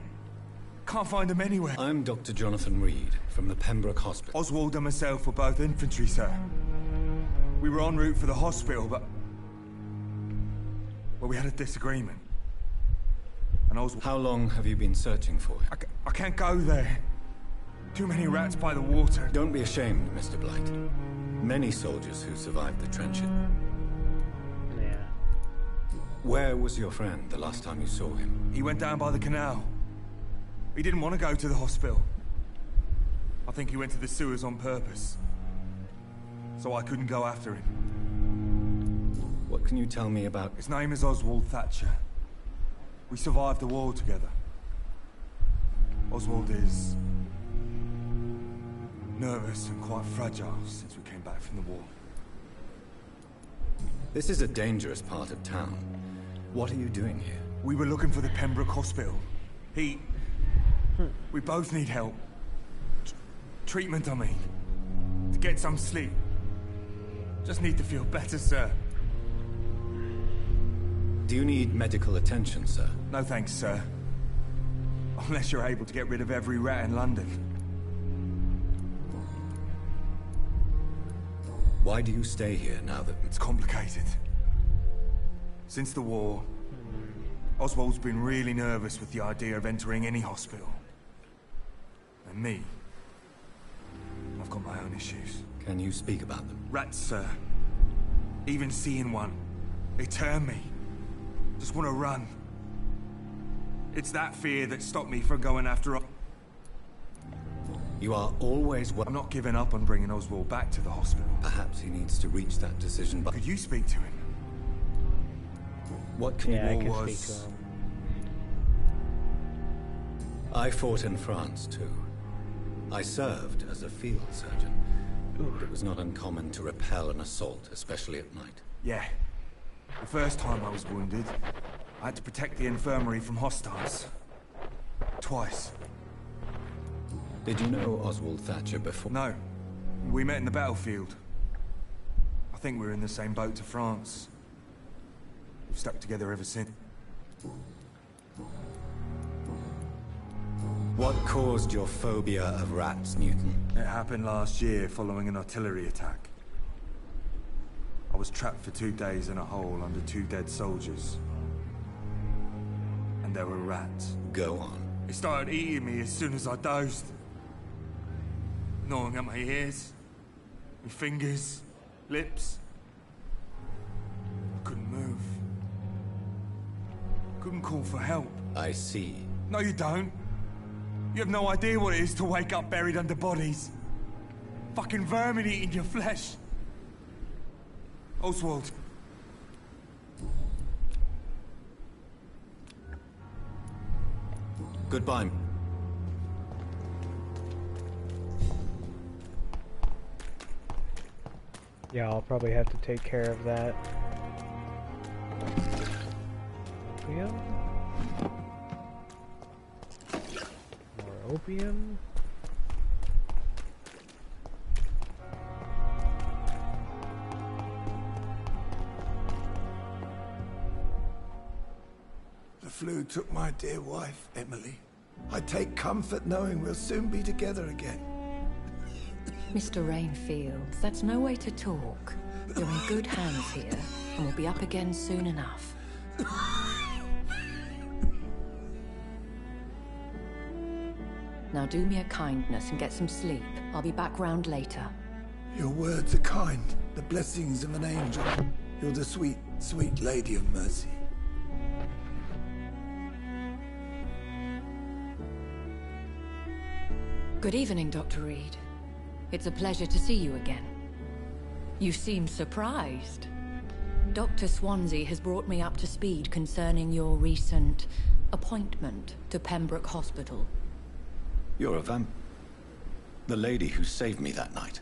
Can't find him anywhere. I'm Dr. Jonathan Reed, from the Pembroke Hospital. Oswald and myself were both infantry, sir. We were en route for the hospital, but... well, we had a disagreement. And Oswald... How long have you been searching for him? I can't go there. Too many rats by the water. Don't be ashamed, Mr. Blight. Many soldiers who survived the trenches. Yeah. Where was your friend the last time you saw him? He went down by the canal. He didn't want to go to the hospital. I think he went to the sewers on purpose. So I couldn't go after him. What can you tell me about... His name is Oswald Thatcher. We survived the war together. Oswald is... nervous and quite fragile since we came back from the war. This is a dangerous part of town. What are you doing here? We were looking for the Pembroke Hospital. We both need help. Treatment, I mean. To get some sleep. Just need to feel better, sir. Do you need medical attention, sir? No thanks, sir. Unless you're able to get rid of every rat in London. Why do you stay here now that... It's complicated. Since the war, Oswald's been really nervous with the idea of entering any hospital. And me, I've got my own issues. Can you speak about them? Rats, sir. Even seeing one, they turn me. Just want to run. It's that fear that stopped me from going after... You are always... I'm not giving up on bringing Oswald back to the hospital. Perhaps he needs to reach that decision, but... Could you speak to him? What can Yeah, I you... can was... speak to him. I fought in France, too. I served as a field surgeon. It was not uncommon to repel an assault, especially at night. Yeah. The first time I was wounded, I had to protect the infirmary from hostiles. Twice. Did you know Oswald Thatcher before? No. We met in the battlefield. I think we're in the same boat to France. We've stuck together ever since. What caused your phobia of rats, Newton? It happened last year following an artillery attack. I was trapped for 2 days in a hole under 2 dead soldiers. And there were rats. Go on. They started eating me as soon as I dozed. Gnawing at my ears, my fingers, lips. I couldn't move. Couldn't call for help. I see. No, you don't. You have no idea what it is to wake up buried under bodies. Fucking vermin eating your flesh. Oswald. Goodbye. Yeah, I'll probably have to take care of that. Opium? More opium? The flu took my dear wife, Emily. I take comfort knowing we'll soon be together again. Mr. Rainfield, that's no way to talk. You're in good hands here, and we'll be up again soon enough. Now do me a kindness and get some sleep. I'll be back round later. Your words are kind, the blessings of an angel. You're the sweet, sweet lady of mercy. Good evening, Dr. Reed. It's a pleasure to see you again. You seem surprised. Dr. Swansea has brought me up to speed concerning your recent appointment to Pembroke Hospital. You're a vamp... The lady who saved me that night,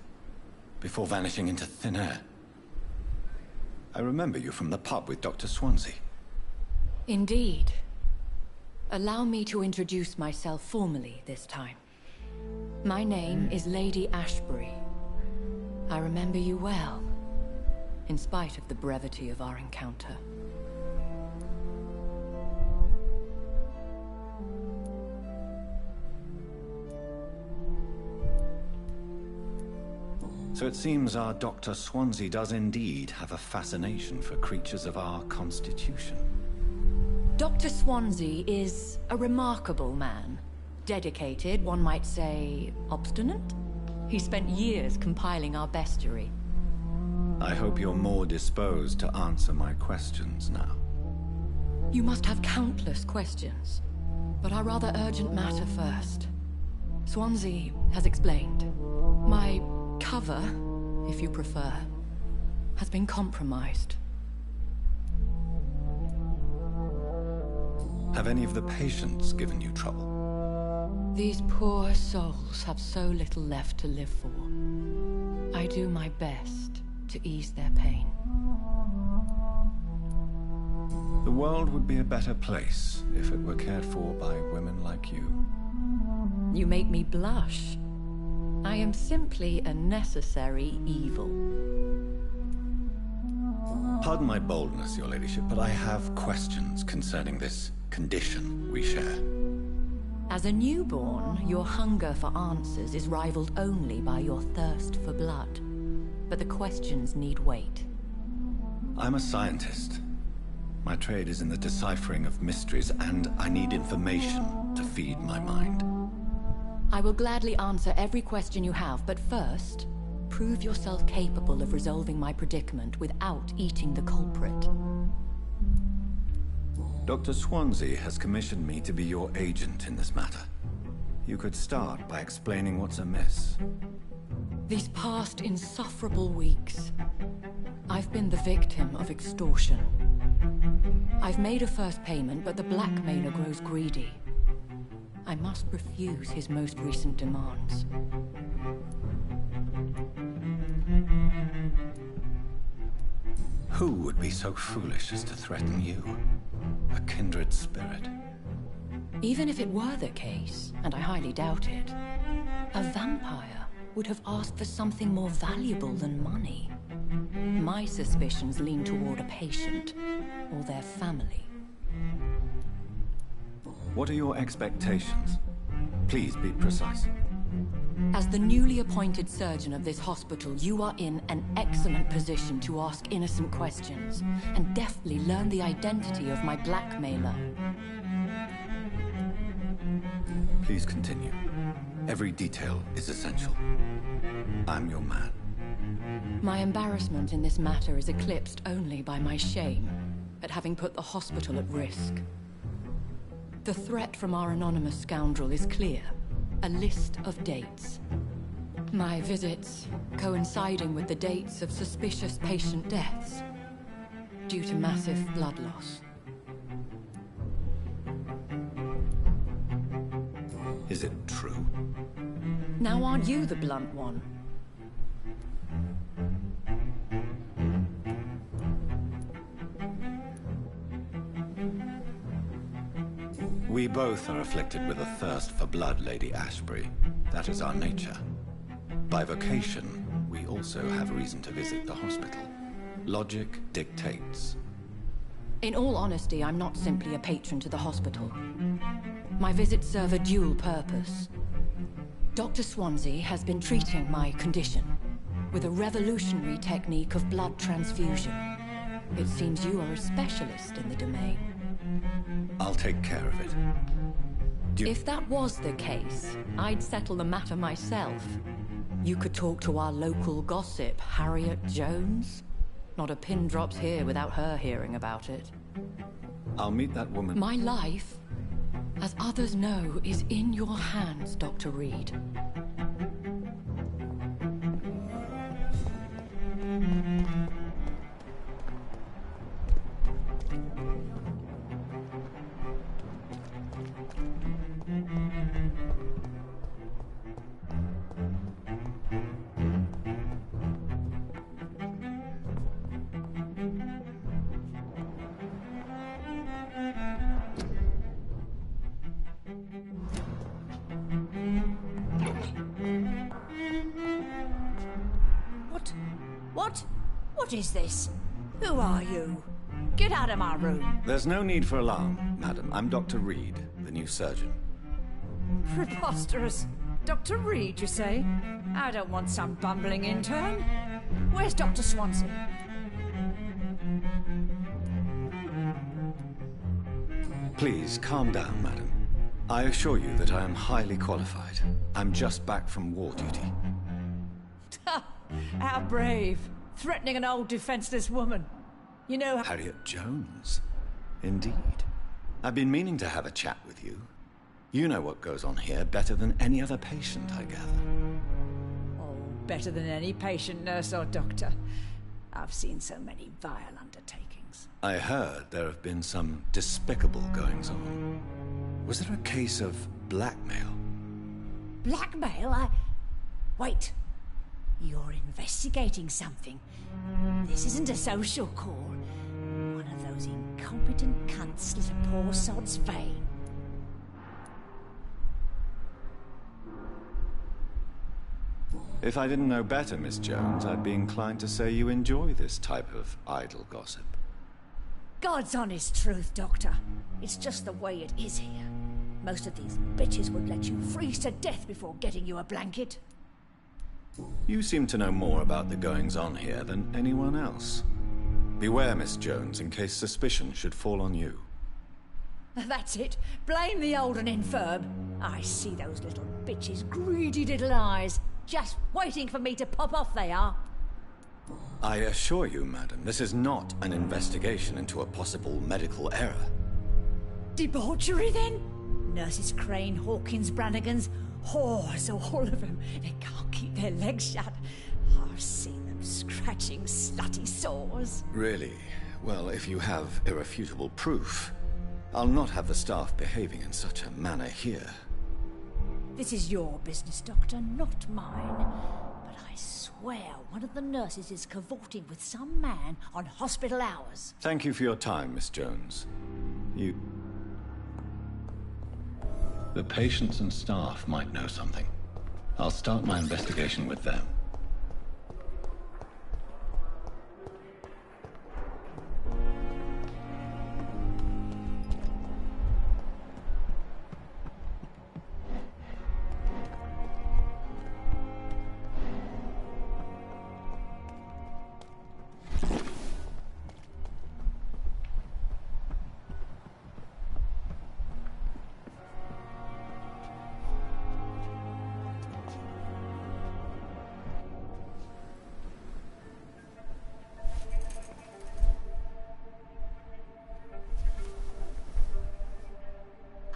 before vanishing into thin air. I remember you from the pub with Dr. Swansea. Indeed. Allow me to introduce myself formally this time. My name is Lady Ashbury. I remember you well, in spite of the brevity of our encounter. So it seems our Dr. Swansea does indeed have a fascination for creatures of our constitution. Dr. Swansea is a remarkable man. Dedicated, one might say, obstinate? He spent years compiling our bestiary. I hope you're more disposed to answer my questions now. You must have countless questions, but our rather urgent matter first. Swansea has explained. My cover, if you prefer, has been compromised. Have any of the patients given you trouble? These poor souls have so little left to live for. I do my best to ease their pain. The world would be a better place if it were cared for by women like you. You make me blush. I am simply a necessary evil. Pardon my boldness, your ladyship, but I have questions concerning this condition we share. As a newborn, your hunger for answers is rivaled only by your thirst for blood. But the questions need wait. I'm a scientist. My trade is in the deciphering of mysteries, and I need information to feed my mind. I will gladly answer every question you have, but first, prove yourself capable of resolving my predicament without eating the culprit. Dr. Swansea has commissioned me to be your agent in this matter. You could start by explaining what's amiss. These past insufferable weeks, I've been the victim of extortion. I've made a first payment, but the blackmailer grows greedy. I must refuse his most recent demands. Who would be so foolish as to threaten you? A kindred spirit. Even if it were the case, and I highly doubt it, a vampire would have asked for something more valuable than money. My suspicions lean toward a patient, or their family. What are your expectations? Please be precise. As the newly appointed surgeon of this hospital, you are in an excellent position to ask innocent questions, and deftly learn the identity of my blackmailer. Please continue. Every detail is essential. I'm your man. My embarrassment in this matter is eclipsed only by my shame at having put the hospital at risk. The threat from our anonymous scoundrel is clear. A list of dates. My visits coinciding with the dates of suspicious patient deaths due to massive blood loss. Is it true? Now aren't you the blunt one? We both are afflicted with a thirst for blood, Lady Ashbury. That is our nature. By vocation, we also have reason to visit the hospital. Logic dictates. In all honesty, I'm not simply a patron to the hospital. My visits serve a dual purpose. Dr. Swansea has been treating my condition with a revolutionary technique of blood transfusion. It seems you are a specialist in the domain. I'll take care of it. If that was the case, I'd settle the matter myself. You could talk to our local gossip, Harriet Jones. Not a pin drops here without her hearing about it. I'll meet that woman. My life, as others know, is in your hands, Dr. Reed. What is this? Who are you? Get out of my room. There's no need for alarm, madam. I'm Dr. Reed, the new surgeon. Preposterous. Dr. Reed, you say? I don't want some bumbling intern. Where's Dr. Swansea? Please, calm down, madam. I assure you that I am highly qualified. I'm just back from war duty. How brave. Threatening an old defenseless woman. You know... Harriet Jones? Indeed. I've been meaning to have a chat with you. You know what goes on here better than any other patient, I gather. Oh, better than any patient, nurse or doctor. I've seen so many vile undertakings. I heard there have been some despicable goings-on. Was there a case of blackmail? Blackmail? Wait. You're investigating something. This isn't a social call. One of those incompetent cunts slit a poor sod's vein. If I didn't know better, Miss Jones, I'd be inclined to say you enjoy this type of idle gossip. God's honest truth, Doctor. It's just the way it is here. Most of these bitches would let you freeze to death before getting you a blanket. You seem to know more about the goings-on here than anyone else. Beware, Miss Jones, in case suspicion should fall on you. That's it. Blame the old and infirm. I see those little bitches' greedy little eyes. Just waiting for me to pop off they are. I assure you, madam, this is not an investigation into a possible medical error. Debauchery, then? Nurses Crane, Hawkins, Brannigans, whores, all of them. They can't keep their legs shut. I've seen them scratching slutty sores. Really? Well, if you have irrefutable proof, I'll not have the staff behaving in such a manner here. This is your business, Doctor, not mine. But I swear one of the nurses is cavorting with some man on hospital hours. Thank you for your time, Miss Jones. The patients and staff might know something. I'll start my investigation with them.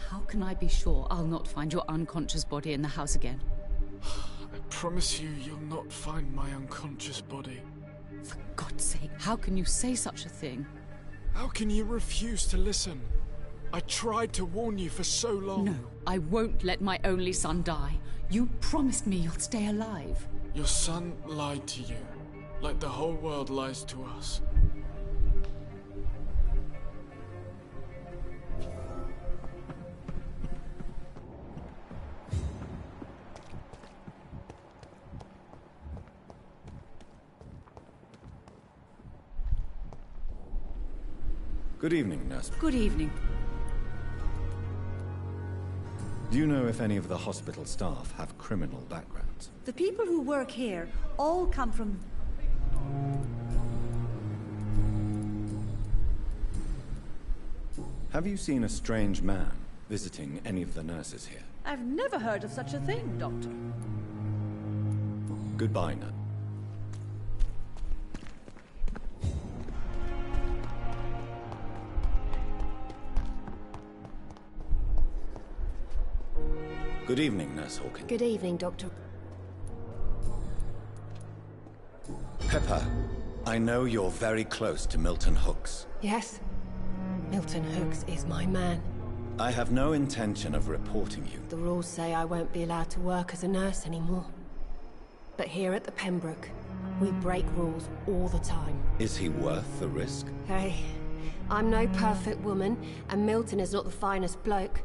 How can I be sure I'll not find your unconscious body in the house again? I promise you, you'll not find my unconscious body. For God's sake, how can you say such a thing? How can you refuse to listen? I tried to warn you for so long. No, I won't let my only son die. You promised me you'll stay alive. Your son lied to you, like the whole world lies to us. Good evening, nurse. Good evening. Do you know if any of the hospital staff have criminal backgrounds? The people who work here all come from... Have you seen a strange man visiting any of the nurses here? I've never heard of such a thing, Doctor. Goodbye, nurse. Good evening, Nurse Hawkins. Good evening, Doctor. Pepper, I know you're very close to Milton Hooks. Yes? Milton Hooks is my man. I have no intention of reporting you. The rules say I won't be allowed to work as a nurse anymore. But here at the Pembroke, we break rules all the time. Is he worth the risk? Hey, I'm no perfect woman, and Milton is not the finest bloke.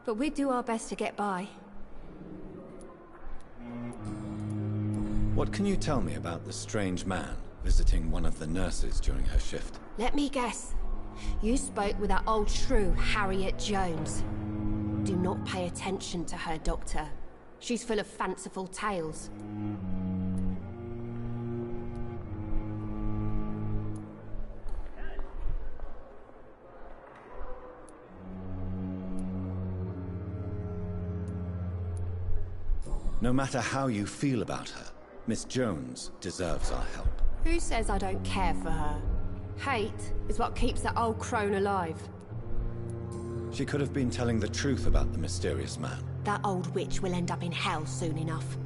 But we do our best to get by. What can you tell me about the strange man visiting one of the nurses during her shift? Let me guess. You spoke with that old shrew, Harriet Jones. Do not pay attention to her, Doctor. She's full of fanciful tales. No matter how you feel about her, Miss Jones deserves our help. Who says I don't care for her? Hate is what keeps that old crone alive. She could have been telling the truth about the mysterious man. That old witch will end up in hell soon enough.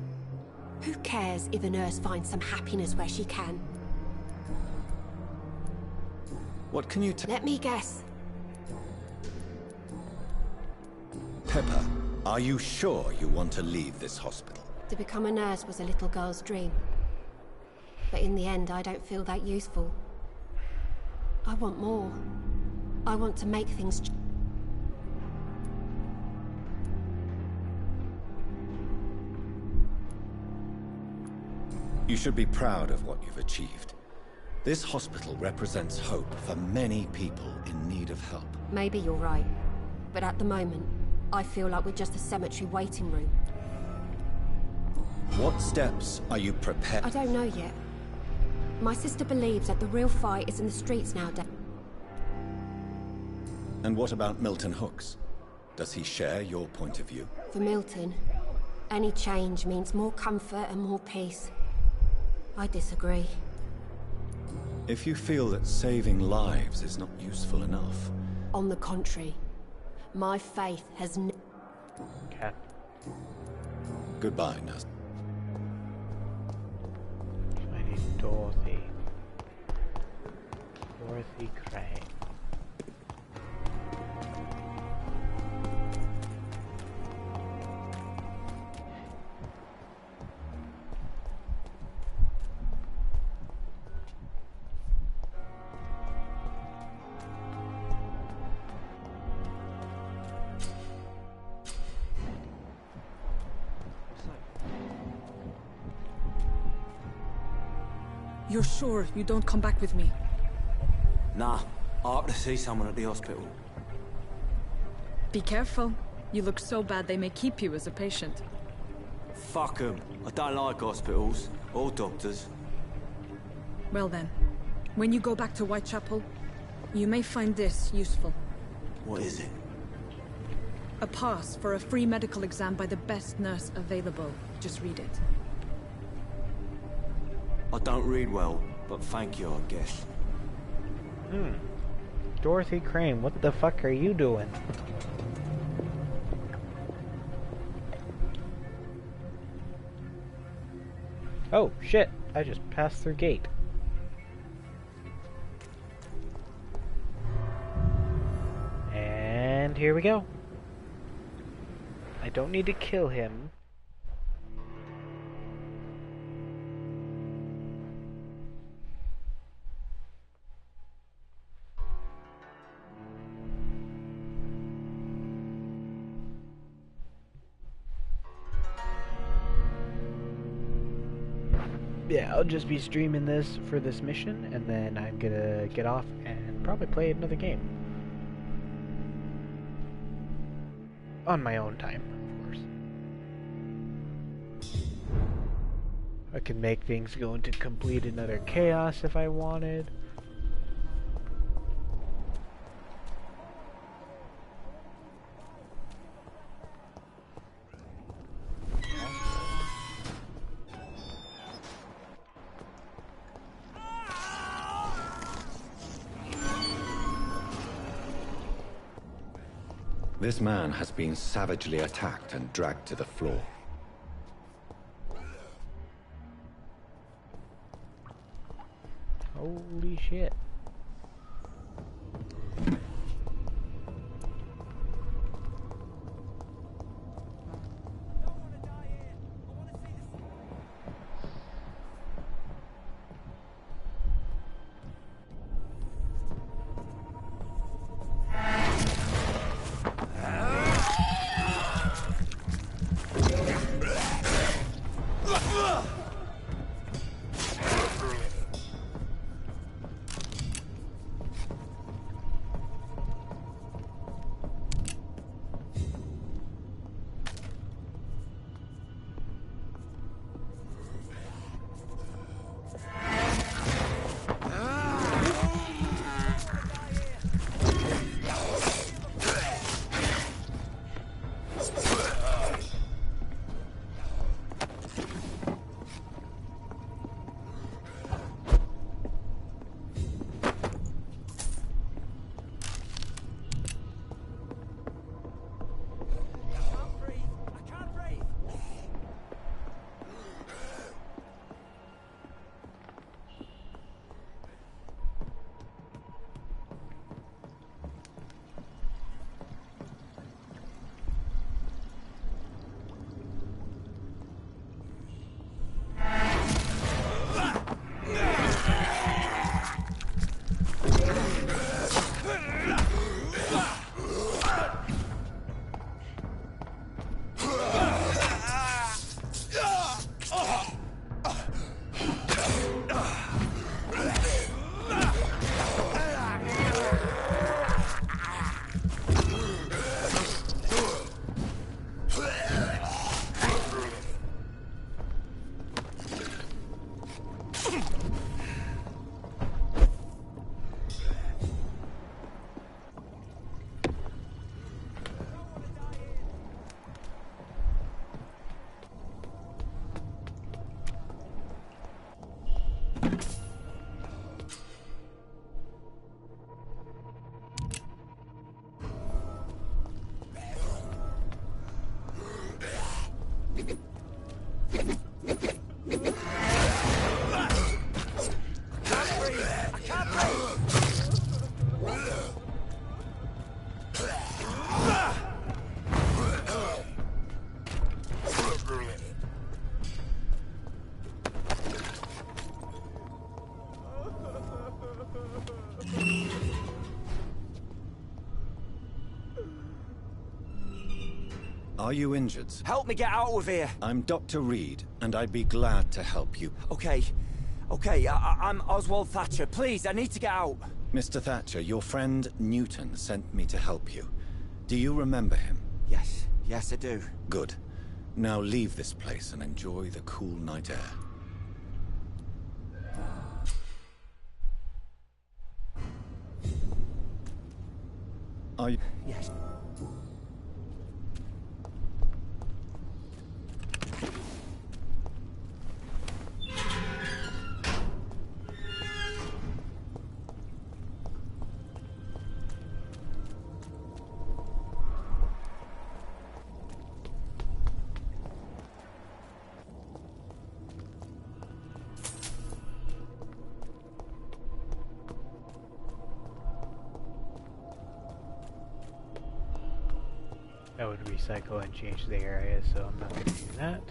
Who cares if a nurse finds some happiness where she can? What can you Let me guess. Pepper, are you sure you want to leave this hospital? To become a nurse was a little girl's dream. But in the end, I don't feel that useful. I want more. I want to make things... You should be proud of what you've achieved. This hospital represents hope for many people in need of help. Maybe you're right. But at the moment, I feel like we're just a cemetery waiting room. What steps are you prepared? I don't know yet. My sister believes that the real fight is in the streets nowadays. And what about Milton Hooks? Does he share your point of view? For Milton, any change means more comfort and more peace. I disagree. If you feel that saving lives is not useful enough... On the contrary, my faith has Okay. Goodbye, Nurse. I need Dorothy. Dorothy Crane. You're sure you don't come back with me? Nah, I have to see someone at the hospital. Be careful. You look so bad they may keep you as a patient. Fuck 'em. I don't like hospitals, or doctors. Well then, when you go back to Whitechapel, you may find this useful. What is it? A pass for a free medical exam by the best nurse available. Just read it. I don't read well, but thank you, I guess. Dorothy Crane, what the fuck are you doing? Oh, shit. I just passed through gate. And here we go. I don't need to kill him. Yeah, I'll just be streaming this for this mission, and then I'm gonna get off and probably play another game. On my own time, of course. I can make things go into complete and utter chaos if I wanted. This man has been savagely attacked and dragged to the floor. Holy shit. Are you injured? Help me get out of here. I'm Dr. Reed, and I'd be glad to help you. Okay. Okay, I'm Oswald Thatcher. Please, I need to get out. Mr. Thatcher, your friend Newton sent me to help you. Do you remember him? Yes. Yes, I do. Good. Now leave this place and enjoy the cool night air. Are you... Yes. That would recycle and change the area, so I'm not going to do that.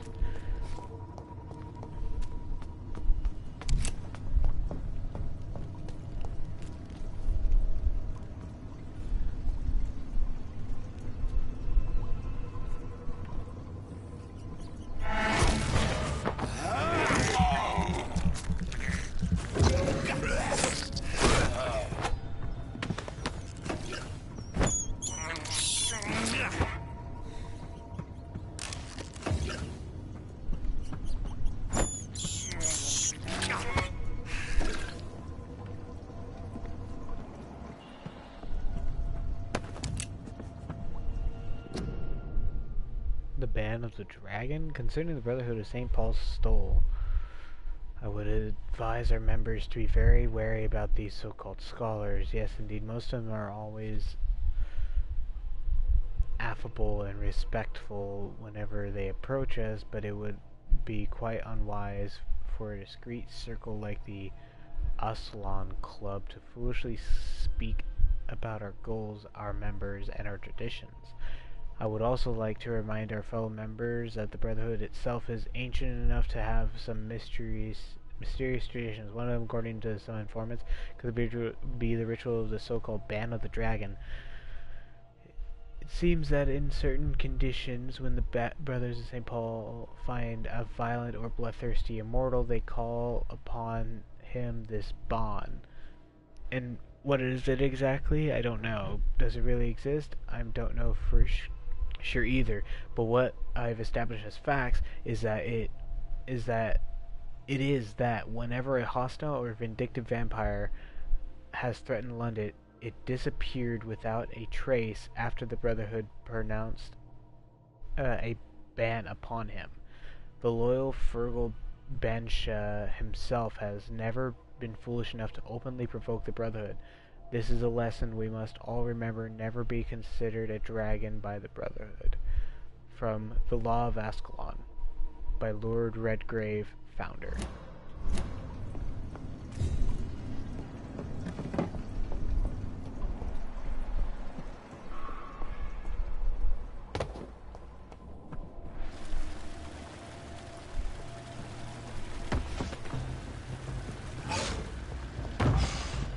The Band of the Dragon? Concerning the Brotherhood of St. Paul's Stole, I would advise our members to be very wary about these so-called scholars. Yes, indeed, most of them are always affable and respectful whenever they approach us, but it would be quite unwise for a discreet circle like the Aslan Club to foolishly speak about our goals, our members, and our traditions. I would also like to remind our fellow members that the Brotherhood itself is ancient enough to have some mysterious traditions. One of them, according to some informants, could be the ritual of the so-called Band of the Dragon. It seems that in certain conditions, when the Brothers of St. Paul find a violent or bloodthirsty immortal, they call upon him this bond. And what is it exactly? I don't know. Does it really exist? I don't know for sure either, but what I've established as facts is that it is that whenever a hostile or vindictive vampire has threatened London, it disappeared without a trace after the Brotherhood pronounced a ban upon him. The loyal Fergal Bansha himself has never been foolish enough to openly provoke the Brotherhood. This is a lesson we must all remember. Never be considered a dragon by the Brotherhood. From The Law of Ascalon, by Lord Redgrave, founder.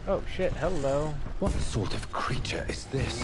Oh shit, hello. What sort of creature is this?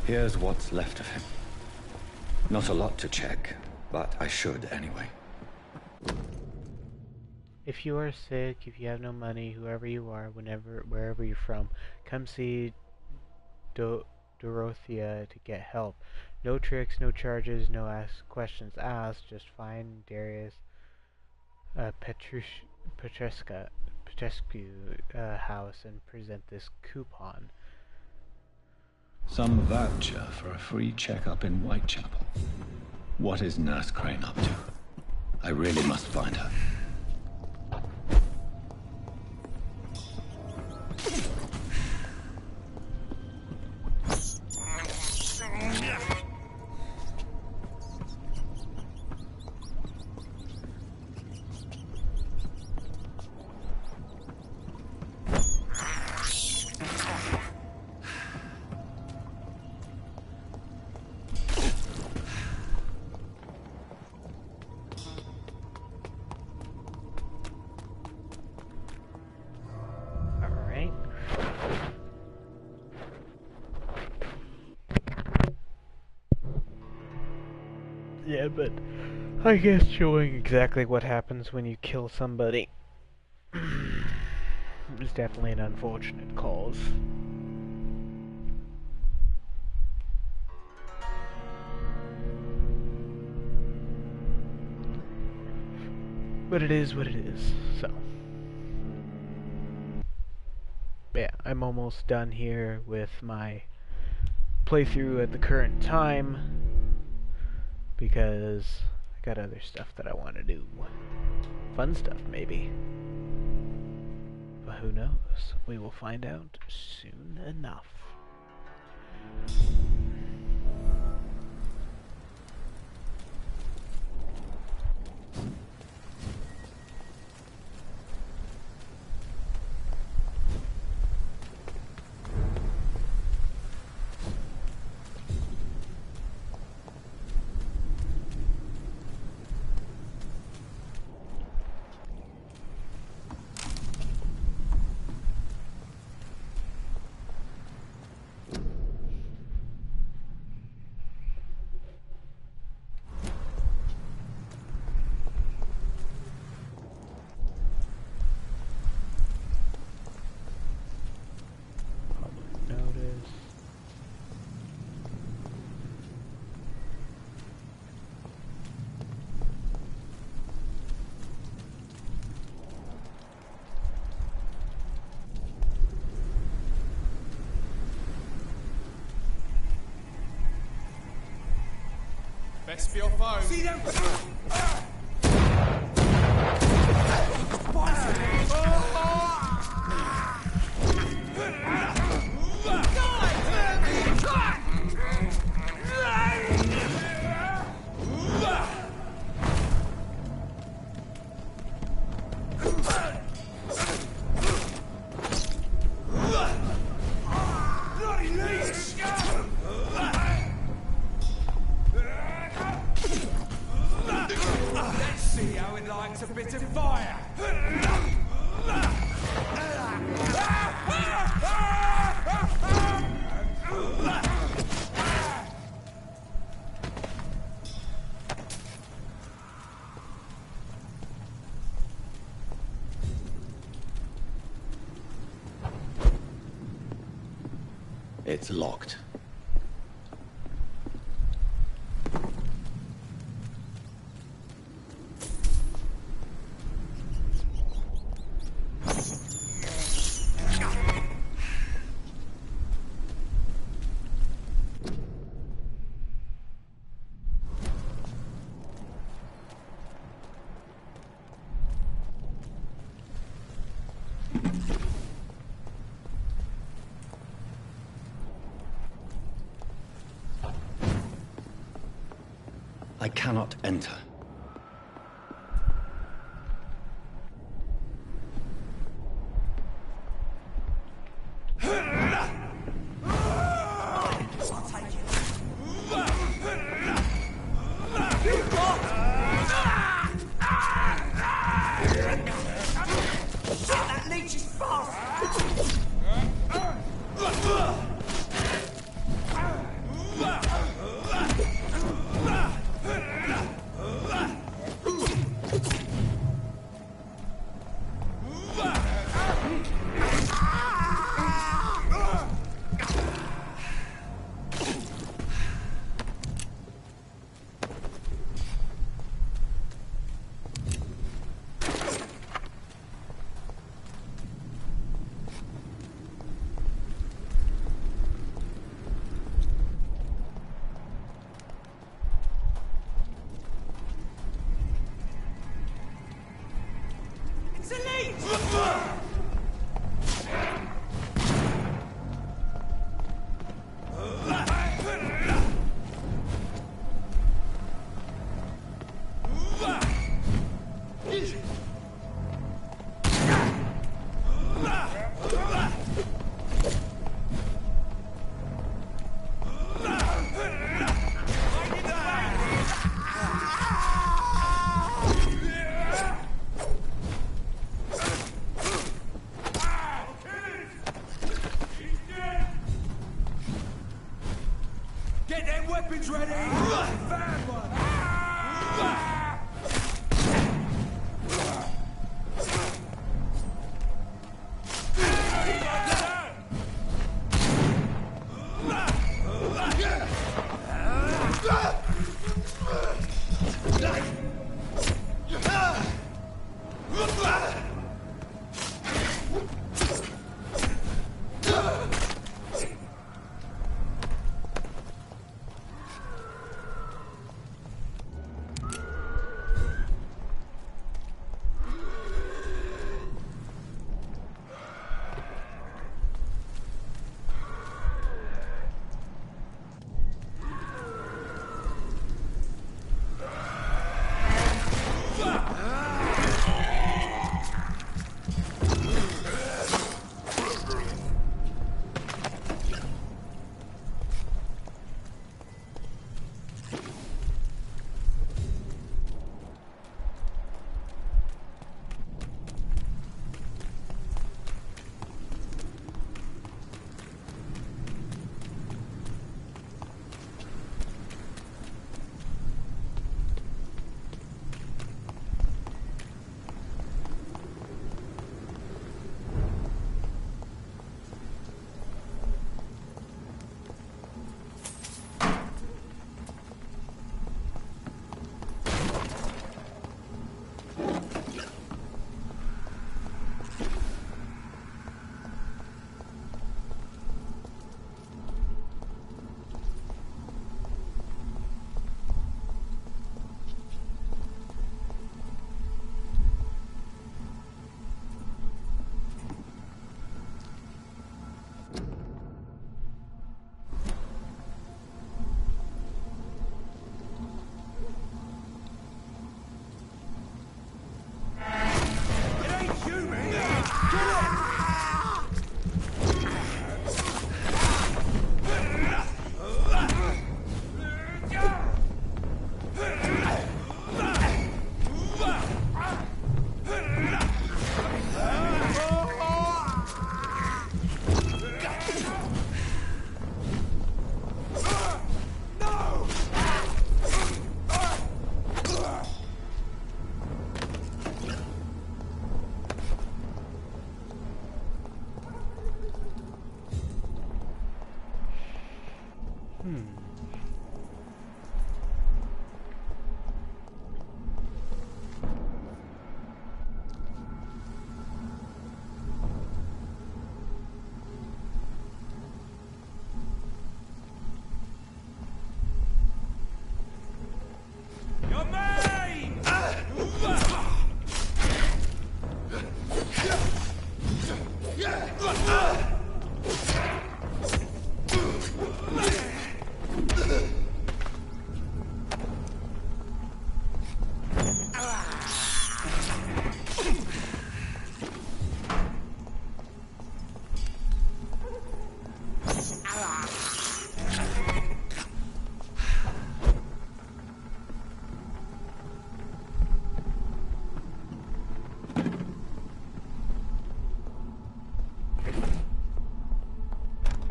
Here's what's left of him. Not a lot to check, but I should anyway. If you are sick, if you have no money, whoever you are, wherever you're from, come see Dorothea to get help. No tricks, no charges, no questions asked. Just find Darius Petrescu house and present this coupon. Some voucher for a free checkup in Whitechapel. What is Nurse Crane up to? I really must find her. Yeah, but I guess showing exactly what happens when you kill somebody is definitely an unfortunate cause. But it is what it is, so. But yeah, I'm almost done here with my playthrough at the current time, because I got other stuff that I want to do. Fun stuff, maybe. But who knows? We will find out soon enough. Best for your phone. See them? Let's see how it likes a bit of fire. It's locked. I cannot enter. That leech is fast! It's a leech! Get them weapons ready! Found one!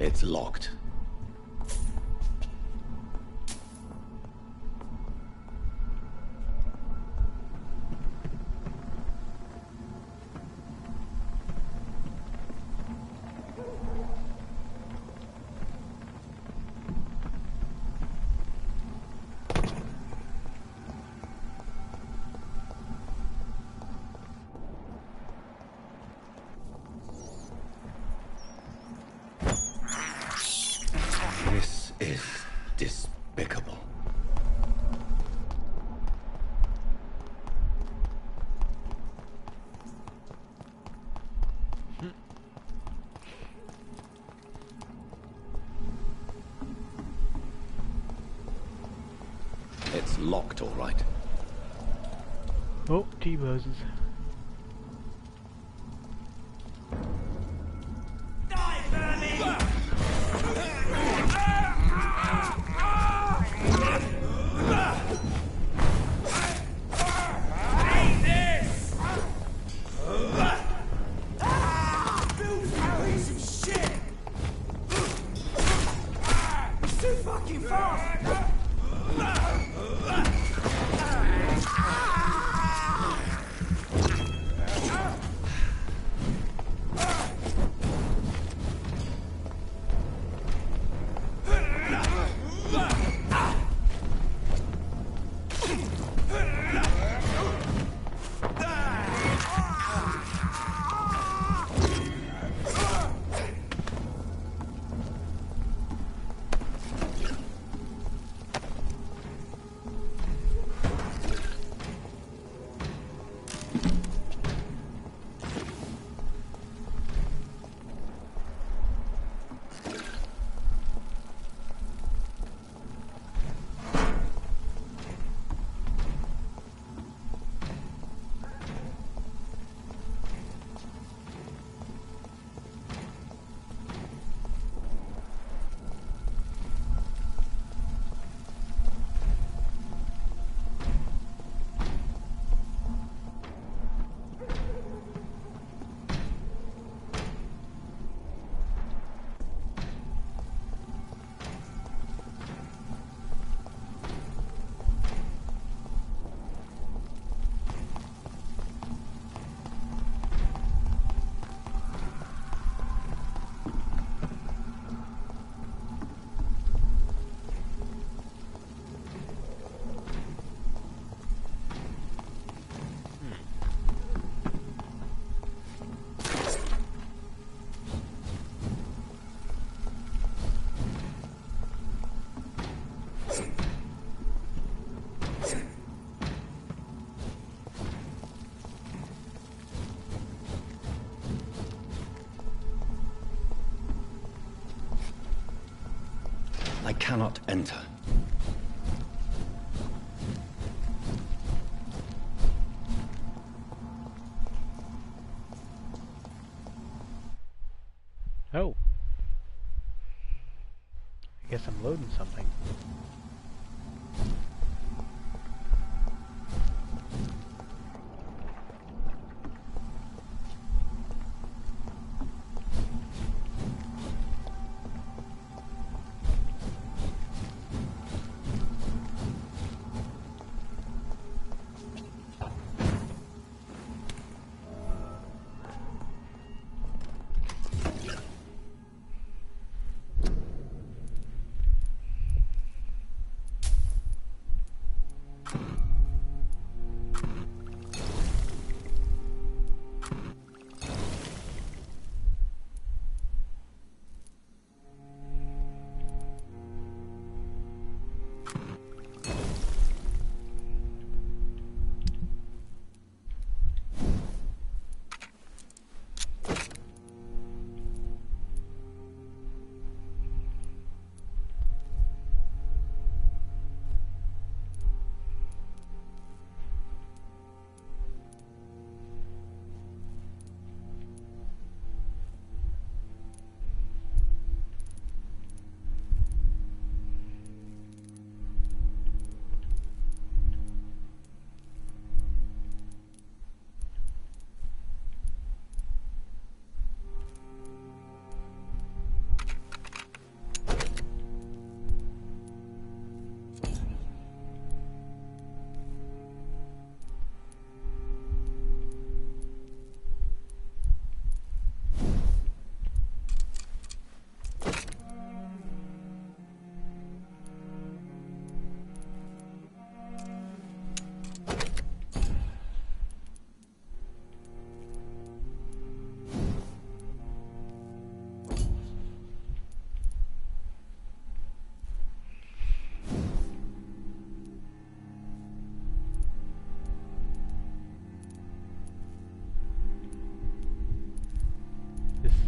It's locked. This is despicable. It's locked, all right. Oh, T-poses. I cannot enter. Oh. I guess I'm loading something.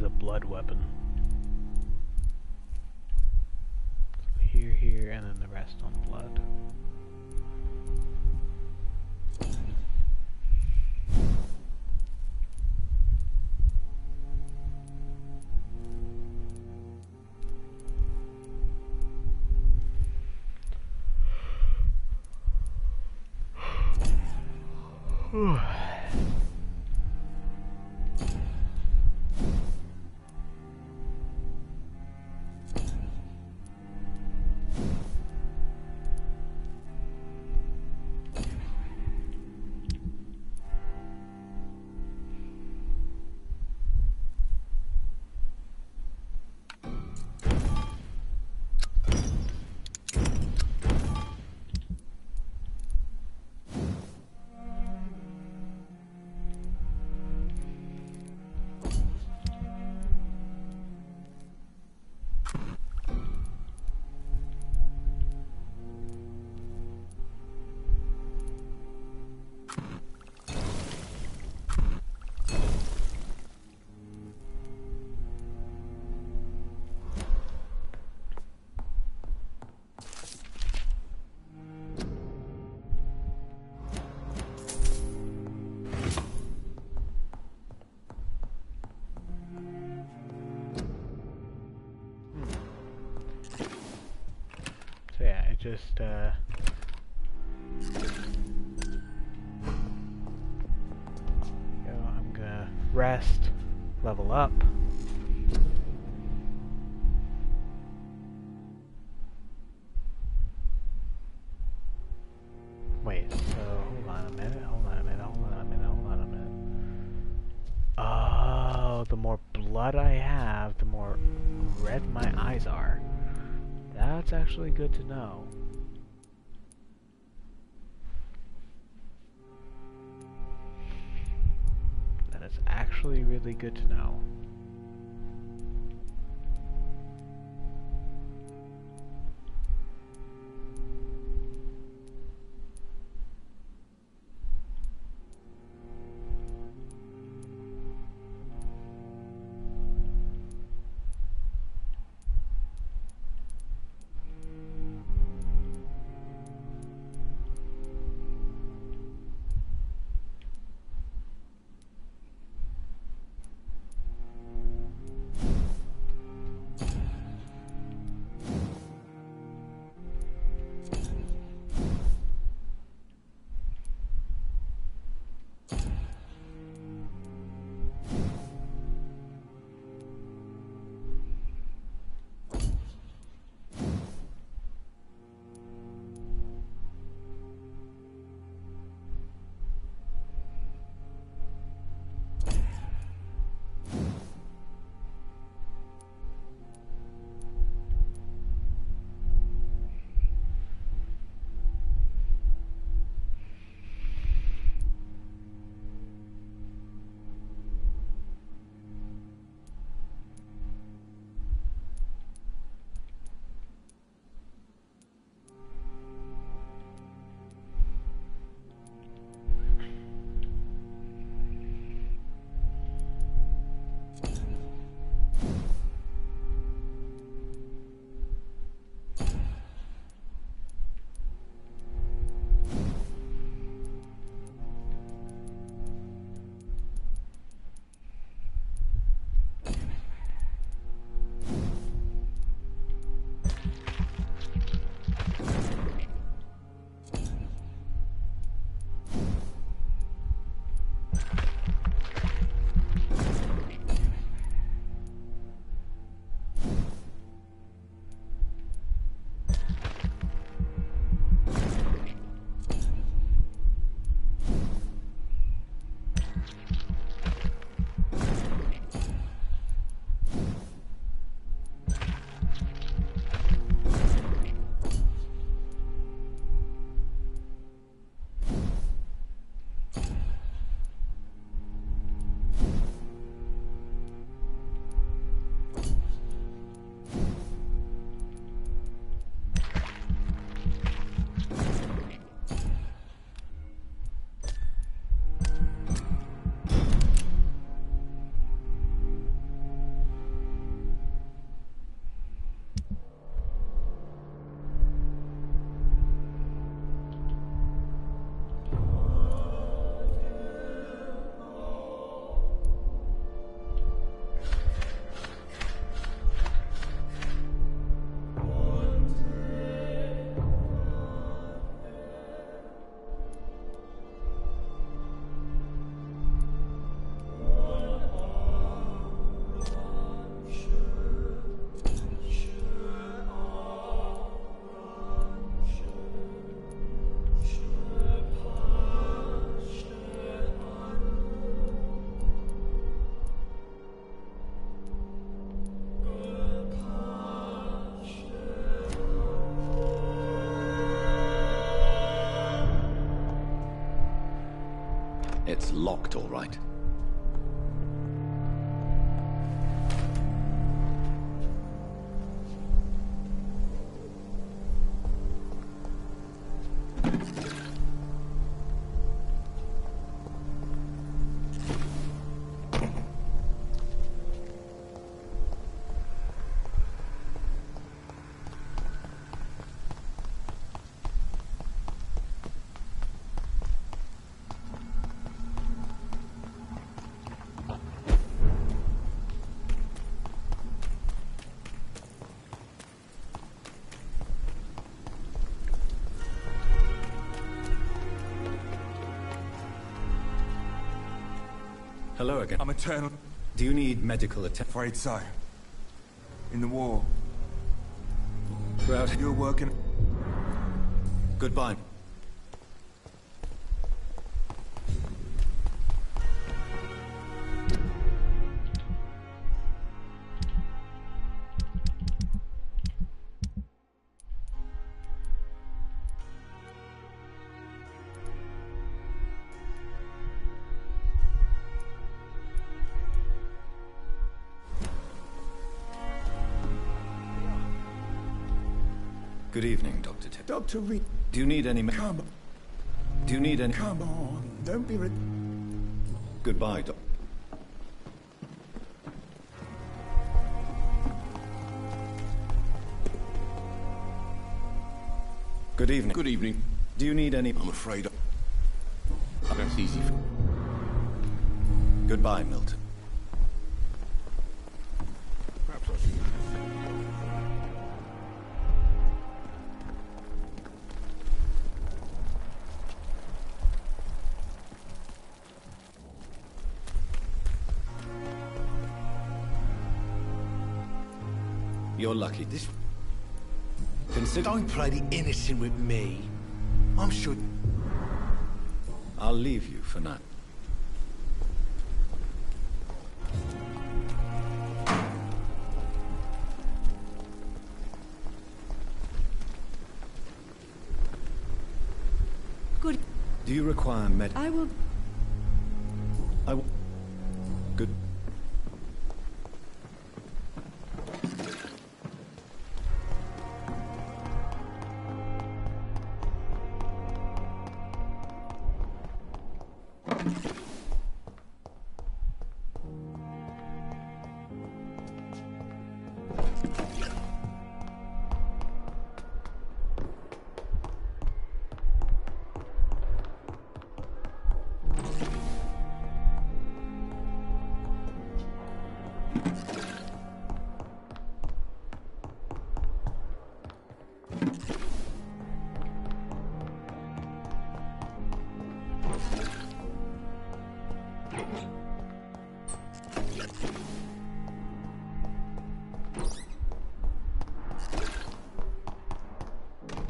is a blood weapon. So here, and then the rest on blood. So yeah, I just I'm gonna rest, level up. Wait, so hold on a minute, hold on a minute, hold on a minute, hold on a minute. Oh, the more blood I have, the more red my eyes are. That's actually good to know. That is actually really good to know. It's locked, all right. Hello again. I'm eternal. Do you need medical attention? Afraid so. In the war. Throughout. You're working. Goodbye. Good evening, Dr. Tip. Dr. Reed. Do you need any... Come. Do you need any... Come on. Don't be... Goodbye, Doc. Good evening. Good evening. Do you need any... I'm afraid... That's easy. Goodbye, Milton. Perhaps I should... You're lucky. This... Consider... Don't play the innocent with me. I'm sure... I'll leave you for now. Good. Do you require med... I will... I will... Good...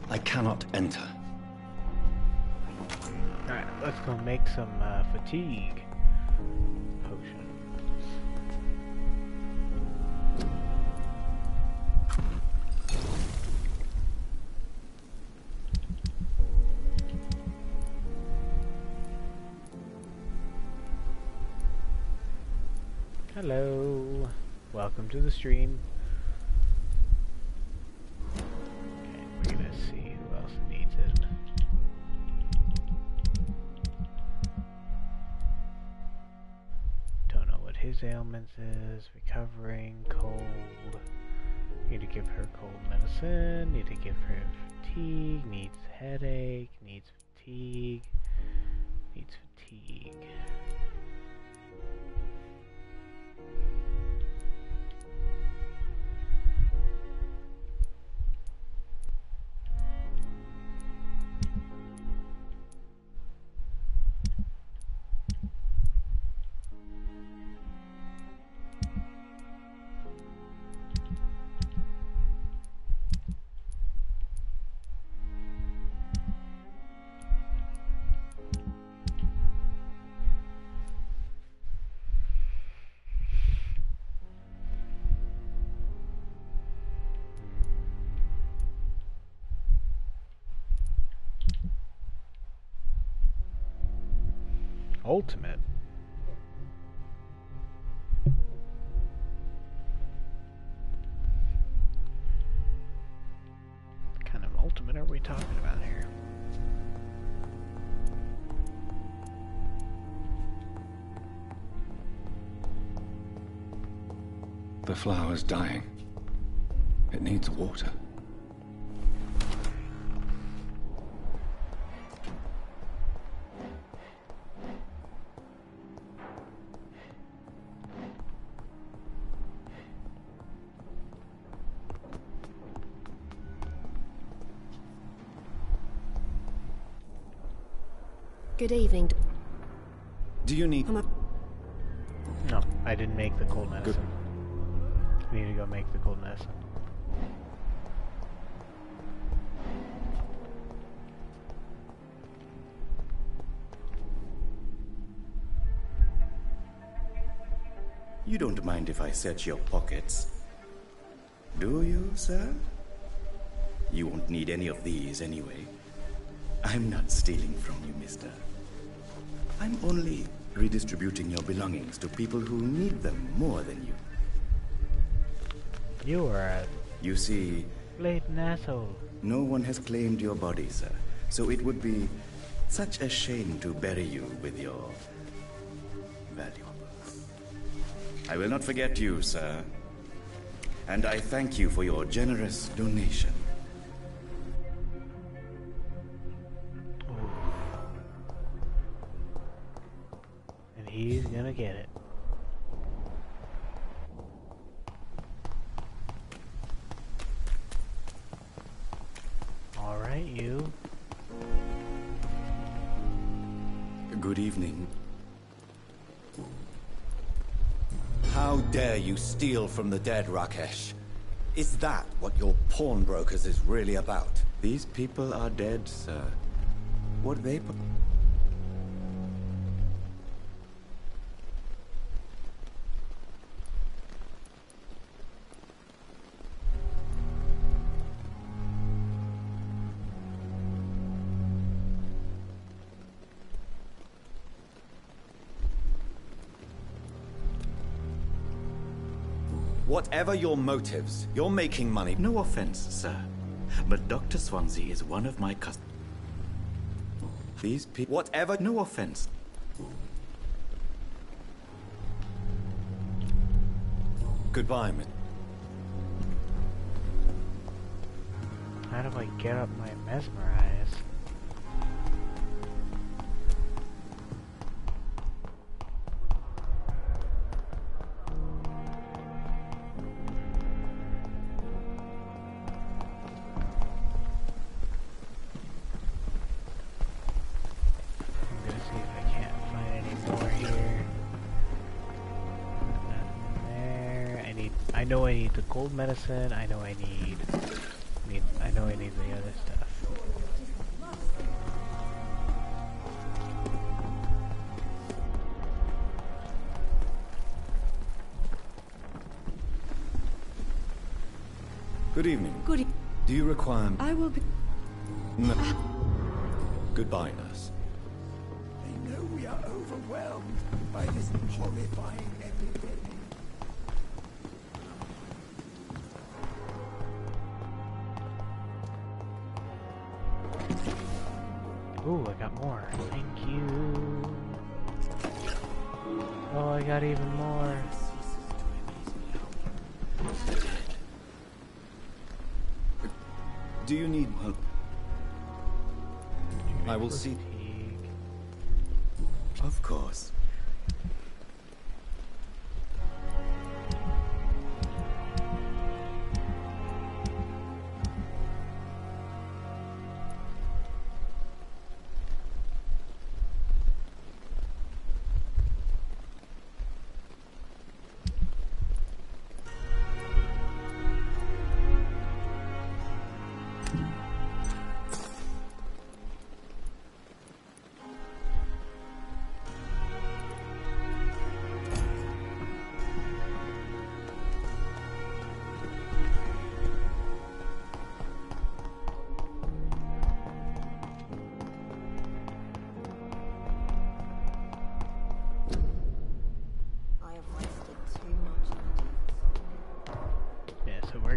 I cannot enter. Alright, let's go make some fatigue potion. Hello, welcome to the stream. Okay, we're gonna see who else needs it. Don't know what his ailments is. Recovering, cold. Need to give her cold medicine. Need to give her fatigue. Needs headache. Needs fatigue. Needs fatigue. ultimate. What kind of ultimate are we talking about here? The flower's dying. It needs water. Good evening. Do you need... No, I didn't make the cold medicine. I need to go make the cold medicine. You don't mind if I search your pockets, do you, sir? You won't need any of these anyway. I'm not stealing from you, mister. I'm only redistributing your belongings to people who need them more than you. You are a... You see... blatant asshole. No one has claimed your body, sir. So it would be such a shame to bury you with your... valuables. I will not forget you, sir. And I thank you for your generous donation. He's gonna get it. Alright, you. Good evening. How dare you steal from the dead, Rakesh? Is that what your pawnbrokers is really about? These people are dead, sir. What they... Whatever your motives, you're making money. No offense, sir, but Dr. Swansea is one of my customers. These people... Whatever... No offense. Goodbye, Miss... How do I get up my mesmerize? I know I need the cold medicine. I know I need the other stuff. Good evening. Good evening. Do you require... I will be... No. Goodbye, nurse. They know we are overwhelmed by this horrifying epidemic. Ooh, I got more. Thank you. Oh, I got even more. Do you need help? I will see. Of course.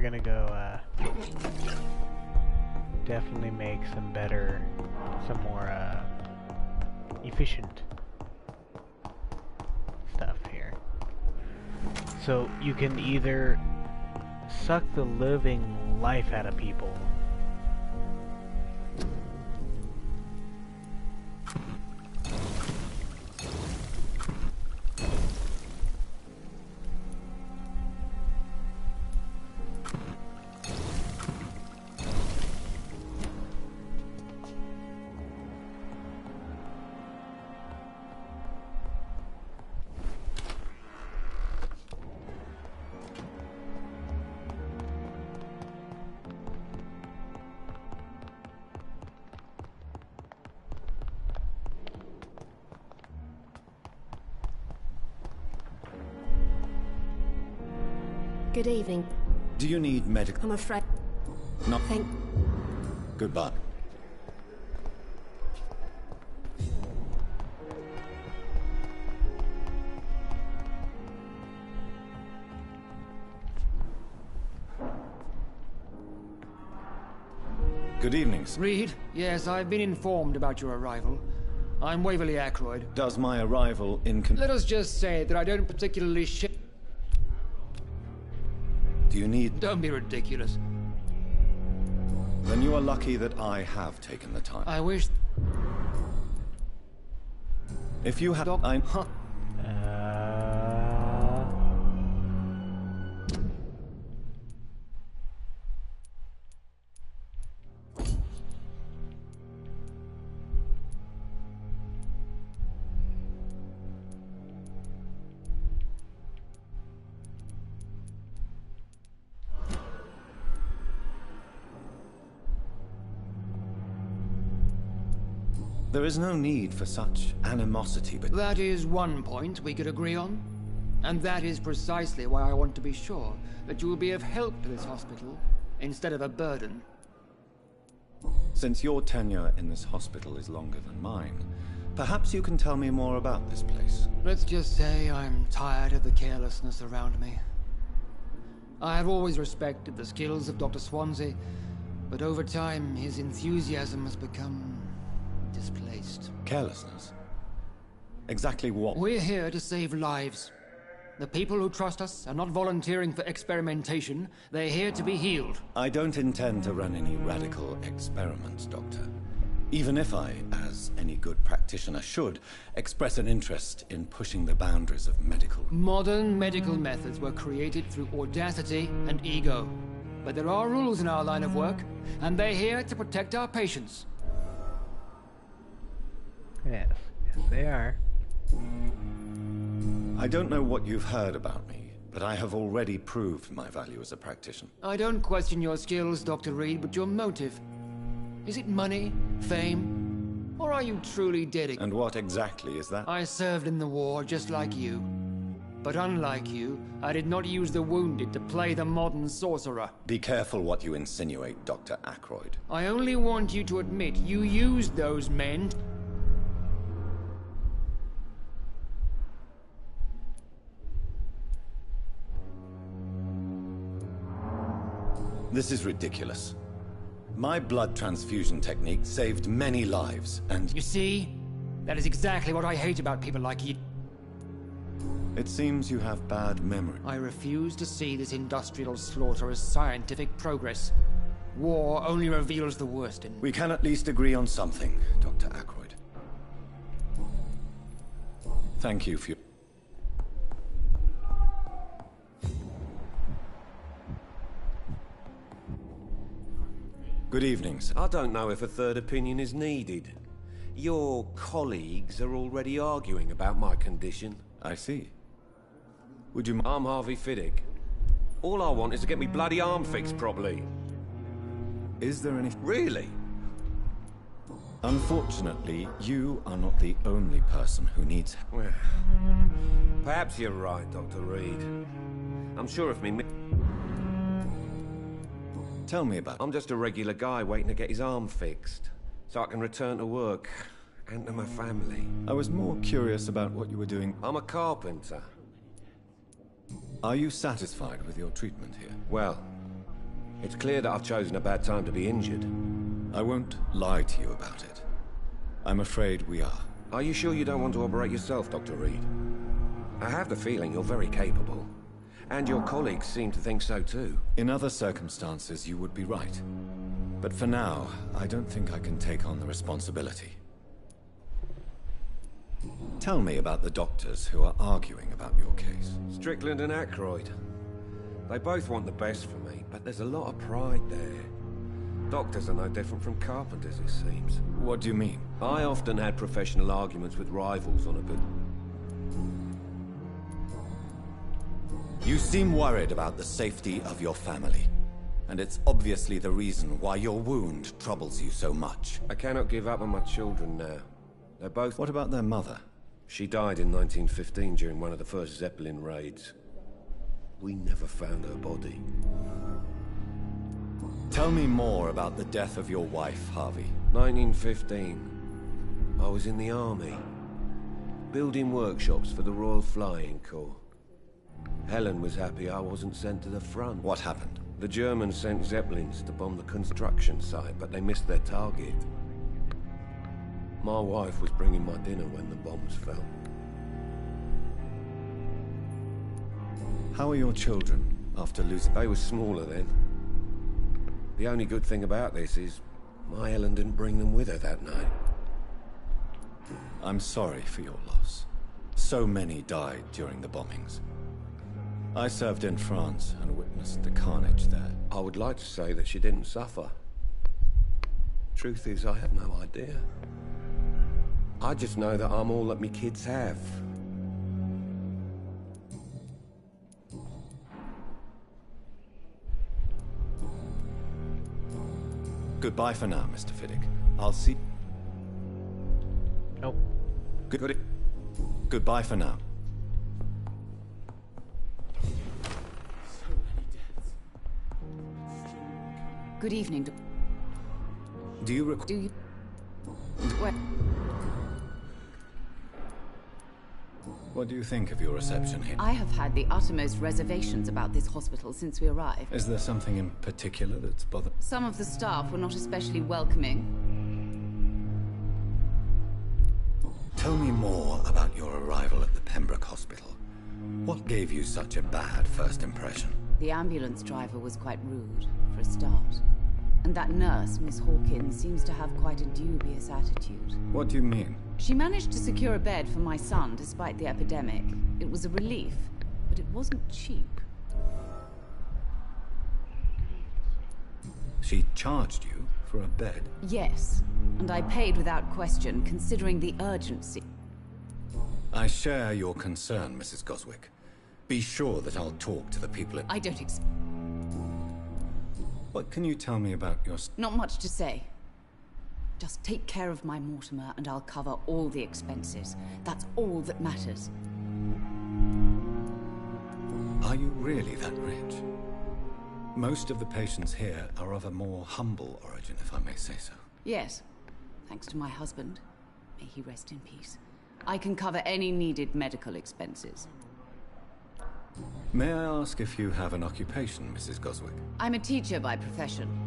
gonna go, definitely make some more, efficient stuff here. So you can either suck the living life out of people, Good evening. Do you need medical? I'm afraid. No. Thank. Goodbye. Good evening, sir. Reed? Yes, I've been informed about your arrival. I'm Waverly Ackroyd. Does my arrival Let us just say that I don't particularly Do you need... Don't be ridiculous. Then you are lucky that I have taken the time. I wish... If you have... I'm... There is no need for such animosity, but... That is one point we could agree on. And that is precisely why I want to be sure that you will be of help to this hospital, instead of a burden. Since your tenure in this hospital is longer than mine, perhaps you can tell me more about this place. Let's just say I'm tired of the carelessness around me. I have always respected the skills of Dr. Swansea, but over time his enthusiasm has become... displaced. Carelessness? Exactly what? We're here to save lives. The people who trust us are not volunteering for experimentation. They're here to be healed. I don't intend to run any radical experiments, Doctor. Even if I, as any good practitioner should, express an interest in pushing the boundaries of medical... Modern medical methods were created through audacity and ego. But there are rules in our line of work, and they're here to protect our patients. Yes, yes they are. I don't know what you've heard about me, but I have already proved my value as a practitioner. I don't question your skills, Dr. Reed, but your motive. Is it money, fame, or are you truly dedicated? And what exactly is that? I served in the war just like you. But unlike you, I did not use the wounded to play the modern sorcerer. Be careful what you insinuate, Dr. Ackroyd. I only want you to admit you used those men. This is ridiculous. My blood transfusion technique saved many lives, and... You see? That is exactly what I hate about people like you. It seems you have bad memory. I refuse to see this industrial slaughter as scientific progress. War only reveals the worst in... We can at least agree on something, Dr. Ackroyd. Thank you for your... Good evening, sir. I don't know if a third opinion is needed. Your colleagues are already arguing about my condition. I see. Would you... I'm Harvey Fiddick. All I want is to get me bloody arm fixed properly. Is there any... Really? Unfortunately, you are not the only person who needs... Well, perhaps you're right, Dr. Reed. I'm sure if me... Tell me about it. I'm just a regular guy waiting to get his arm fixed, so I can return to work and to my family. I was more curious about what you were doing. I'm a carpenter. Are you satisfied with your treatment here? Well, It's clear that I've chosen a bad time to be injured. I won't lie to you about it. I'm afraid we are. Are you sure you don't want to operate yourself, Dr. Reed? I have the feeling you're very capable. And your colleagues seem to think so too. In other circumstances, you would be right. But for now, I don't think I can take on the responsibility. Tell me about the doctors who are arguing about your case. Strickland and Aykroyd. They both want the best for me, but there's a lot of pride there. Doctors are no different from carpenters, it seems. What do you mean? I often had professional arguments with rivals on a good... You seem worried about the safety of your family. And it's obviously the reason why your wound troubles you so much. I cannot give up on my children now. They're both... What about their mother? She died in 1915 during one of the first Zeppelin raids. We never found her body. Tell me more about the death of your wife, Harvey. 1915. I was in the army. Building workshops for the Royal Flying Corps. Helen was happy I wasn't sent to the front. What happened? The Germans sent Zeppelins to bomb the construction site, but they missed their target. My wife was bringing my dinner when the bombs fell. How are your children after losing? They were smaller then. The only good thing about this is my Helen didn't bring them with her that night. I'm sorry for your loss. So many died during the bombings. I served in France and witnessed the carnage there. I would like to say that she didn't suffer. Truth is, I have no idea. I just know that I'm all that me kids have. Goodbye for now, Mr. Fiddick. I'll see... Nope. Goodbye for now. Good evening. Do you Do you... What? What do you think of your reception here? I have had the uttermost reservations about this hospital since we arrived. Is there something in particular that's bothered? Some of the staff were not especially welcoming. Tell me more about your arrival at the Pembroke Hospital. What gave you such a bad first impression? The ambulance driver was quite rude, for a start. And that nurse, Miss Hawkins, seems to have quite a dubious attitude. What do you mean? She managed to secure a bed for my son despite the epidemic. It was a relief, but it wasn't cheap. She charged you for a bed? Yes, and I paid without question, considering the urgency. I share your concern, Mrs. Goswick. Be sure that I'll talk to the people at... I don't What can you tell me about your... Not much to say. Just take care of my Mortimer and I'll cover all the expenses. That's all that matters. Are you really that rich? Most of the patients here are of a more humble origin, if I may say so. Yes, thanks to my husband. May he rest in peace. I can cover any needed medical expenses. May I ask if you have an occupation, Mrs. Goswick? I'm a teacher by profession.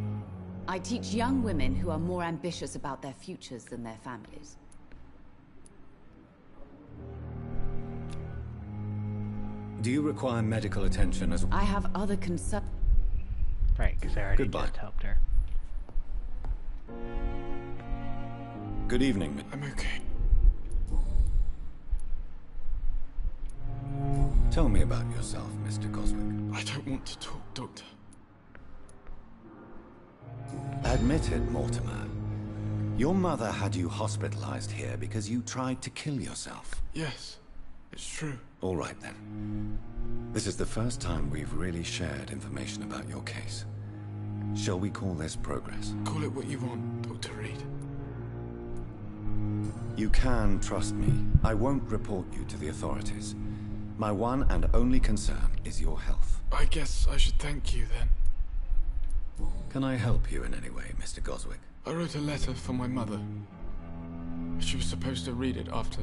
I teach young women who are more ambitious about their futures than their families. Do you require medical attention as well? I have other concerns. Right, because I already Goodbye. just helped her. Good evening. I'm okay. Tell me about yourself, Mr. Goswick. I don't want to talk, Doctor. Admit it, Mortimer. Your mother had you hospitalized here because you tried to kill yourself. Yes, it's true. All right, then. This is the first time we've really shared information about your case. Shall we call this progress? Call it what you want, Dr. Reed. You can trust me. I won't report you to the authorities. My one and only concern is your health. I guess I should thank you, then. Can I help you in any way, Mr. Goswick? I wrote a letter for my mother. She was supposed to read it after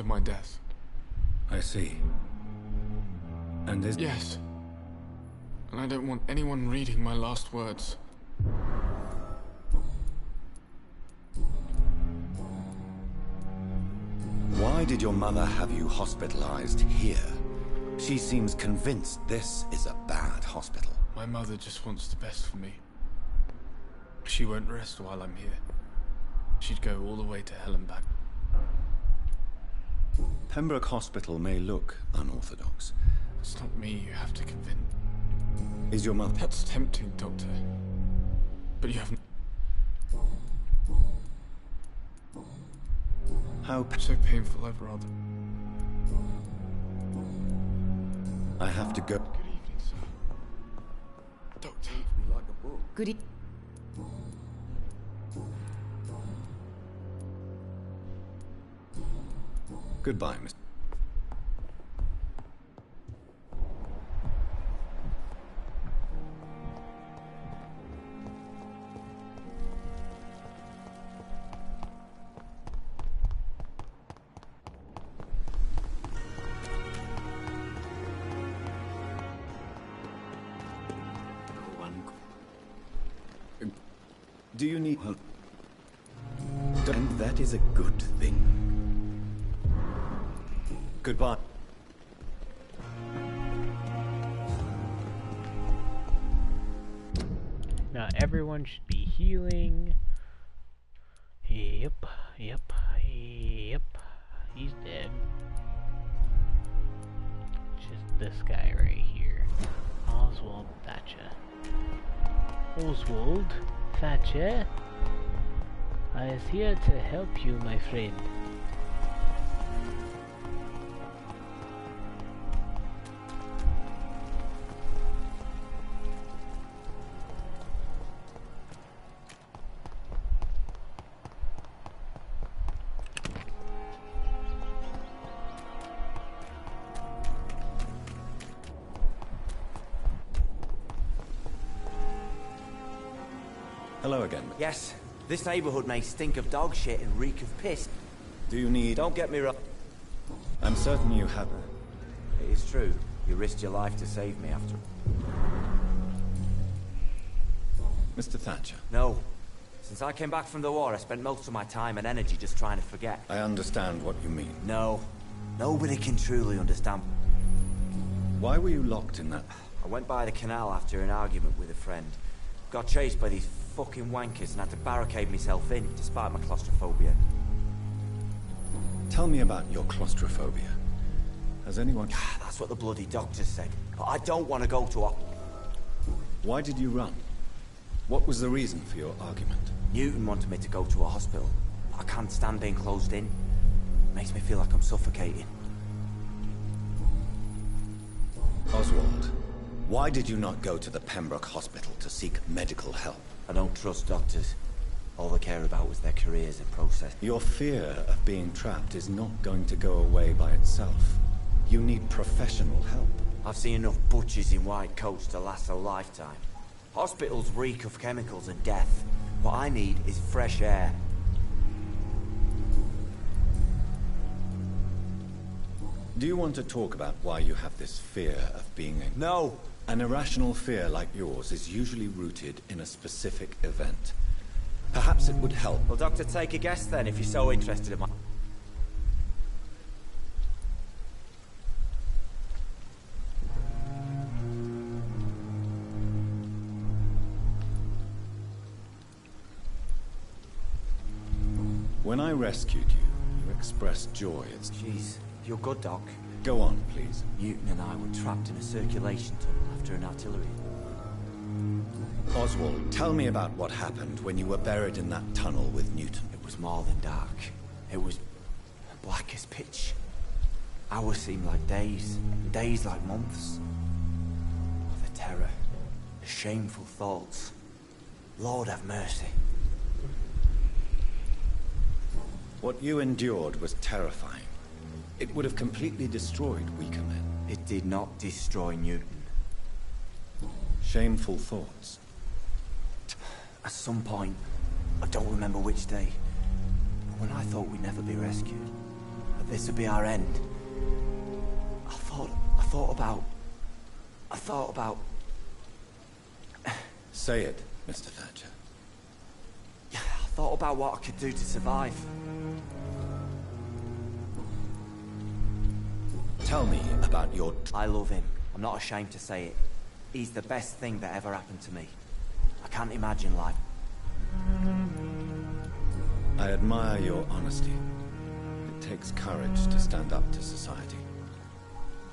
my death. I see. And is... Yes. and I don't want anyone reading my last words. Why did your mother have you hospitalized here? She seems convinced this is a bad hospital. My mother just wants the best for me. She won't rest while I'm here. She'd go all the way to hell and back. Pembroke Hospital may look unorthodox. It's not me you have to convince. Is your mother... That's tempting, Doctor. But you haven't... How... So painful, I'd rather... I have to go... Good evening, sir. Doctor. Like a book. Good evening. Goodbye, Miss... Do you need... And that is a good thing. Goodbye. Now everyone should be healing. Yep. He's dead. Just this guy right here. Oswald Thatcher. Oswald Thatcher? I is here to help you, my friend. Hello again. Yes, this neighborhood may stink of dog shit and reek of piss. Do you need... Don't get me wrong. I'm certain you have... It is true. You risked your life to save me after... Mr. Thatcher. No. Since I came back from the war, I spent most of my time and energy just trying to forget. I understand what you mean. No. Nobody can truly understand. Why were you locked in that... I went by the canal after an argument with a friend. Got chased by these fucking wankers and had to barricade myself in, despite my claustrophobia. Tell me about your claustrophobia. Has anyone... That's what the bloody doctor said. But I don't want to go to a... Why did you run? What was the reason for your argument? Newton wanted me to go to a hospital. I can't stand being closed in. Makes me feel like I'm suffocating. Oswald, why did you not go to the Pembroke Hospital to seek medical help? I don't trust doctors. All they care about was their careers and process. Your fear of being trapped is not going to go away by itself. You need professional help. I've seen enough butchers in white coats to last a lifetime. Hospitals reek of chemicals and death. What I need is fresh air. Do you want to talk about why you have this fear of being a... No! An irrational fear like yours is usually rooted in a specific event. Perhaps it would help. Well, Doctor, take a guess then, if you're so interested in my... When I rescued you, you expressed joy. Jeez, you're good, Doc. Go on, please. Newton and I were trapped in a circulation tunnel after an artillery. Oswald, tell me about what happened when you were buried in that tunnel with Newton. It was more than dark. It was black as pitch. Hours seemed like days, days like months. The terror, the shameful thoughts. Lord have mercy. What you endured was terrifying. It would have completely destroyed weaker men. It did not destroy Newton. Shameful thoughts. At some point, I don't remember which day, but when I thought we'd never be rescued, that this would be our end, I thought about Say it, Mr. Thatcher. I thought about what I could do to survive. Tell me about your... I love him. I'm not ashamed to say it. He's the best thing that ever happened to me. I can't imagine life. I admire your honesty. It takes courage to stand up to society.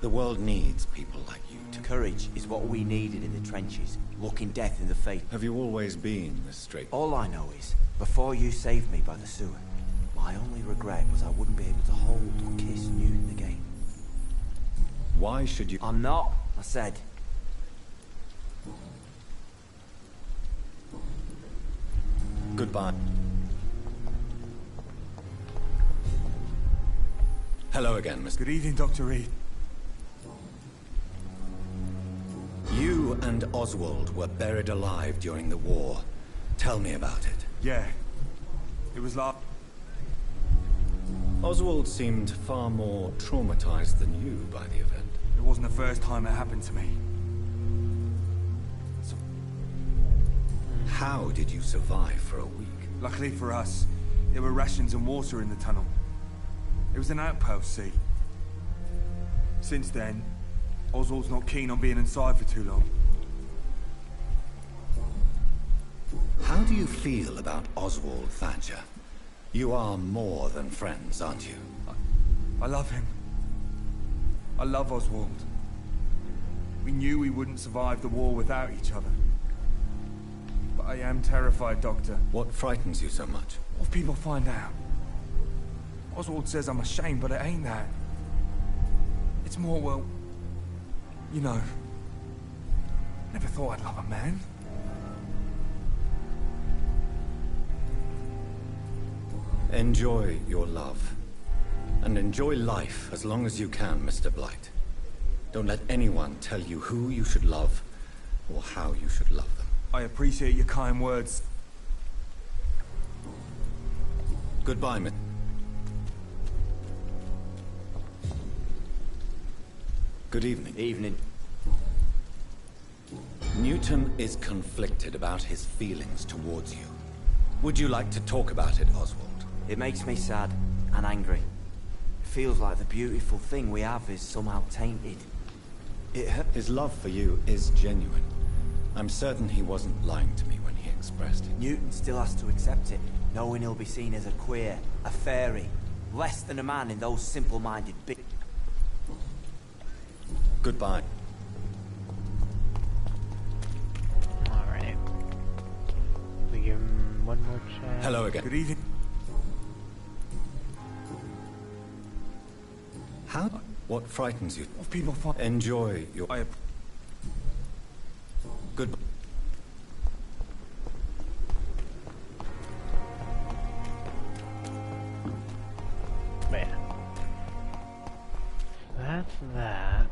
The world needs people like you to... Courage is what we needed in the trenches, looking death in the face. Have you always been this straight? All I know is, before you saved me by the sewer, my only regret was I wouldn't be able to hold or kiss Newton again. Why should you... I'm not, I said. Goodbye. Hello again, Mr. Good evening, Dr. Reed. You and Oswald were buried alive during the war. Tell me about it. Yeah. It was last... Oswald seemed far more traumatized than you by the event. It wasn't the first time it happened to me. So... How did you survive for a week? Luckily for us, there were rations and water in the tunnel. It was an outpost, see? Since then, Oswald's not keen on being inside for too long. How do you feel about Oswald Thatcher? You are more than friends, aren't you? I love him. I love Oswald. We knew we wouldn't survive the war without each other. But I am terrified, Doctor. What frightens you so much? What if people find out? Oswald says I'm ashamed, but it ain't that. It's more, well... You know... Never thought I'd love a man. Enjoy your love. And enjoy life as long as you can, Mr. Blight. Don't let anyone tell you who you should love, or how you should love them. I appreciate your kind words. Goodbye, Miss... Good evening. Evening. Newton is conflicted about his feelings towards you. Would you like to talk about it, Oswald? It makes me sad and angry. It feels like the beautiful thing we have is somehow tainted. His love for you is genuine. I'm certain he wasn't lying to me when he expressed it. Newton still has to accept it, knowing he'll be seen as a queer, a fairy, less than a man in those simple-minded big... Goodbye. Alright. We give him one more chance. Hello again. Good evening. How? What frightens you? What if people find... Enjoy your... Goodbye. Man. That's that.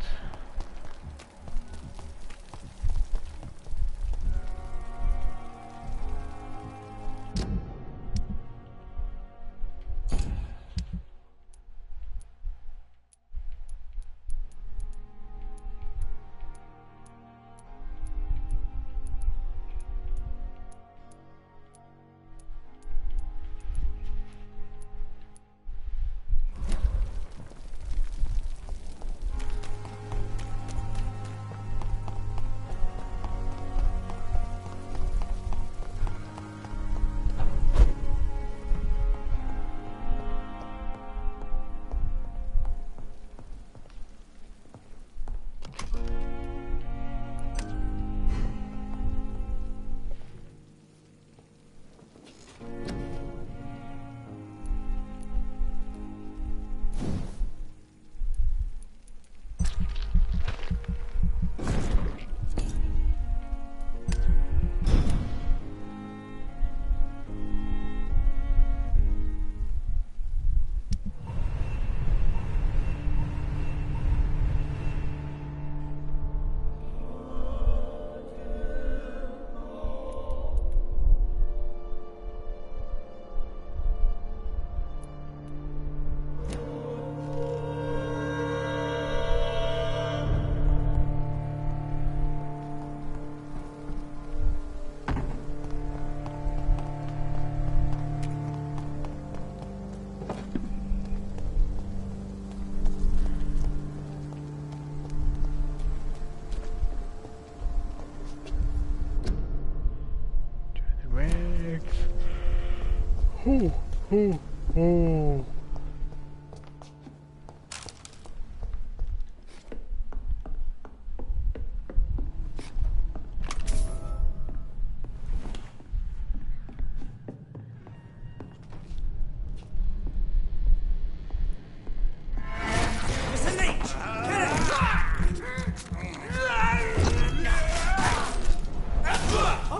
Oh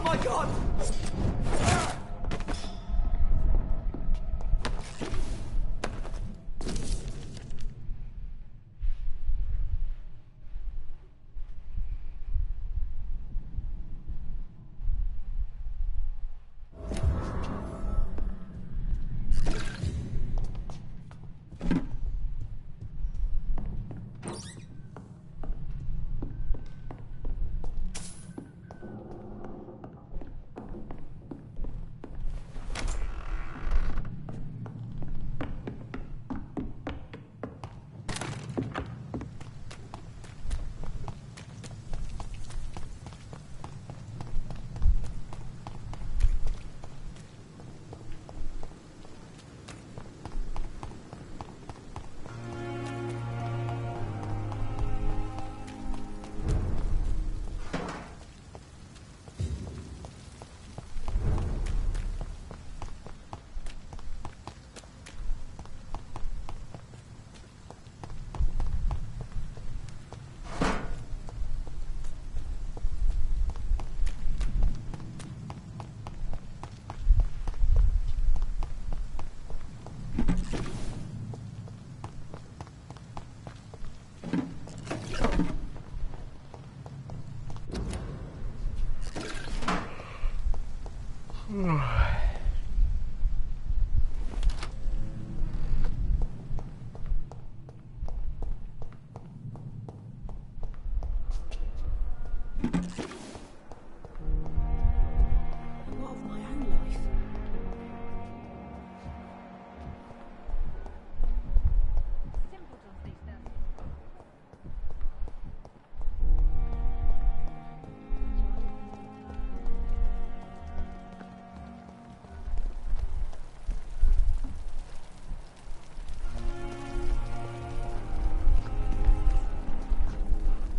my god! What of my own life?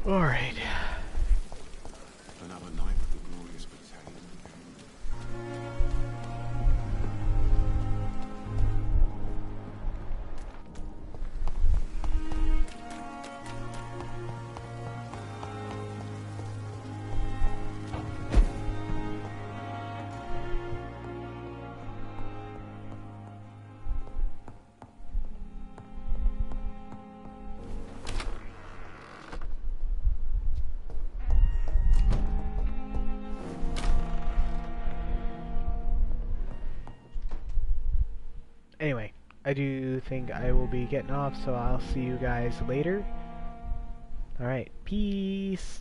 All right. Another night with the glorious battalion. Anyway, I do think I will be getting off, so I'll see you guys later. Alright, peace!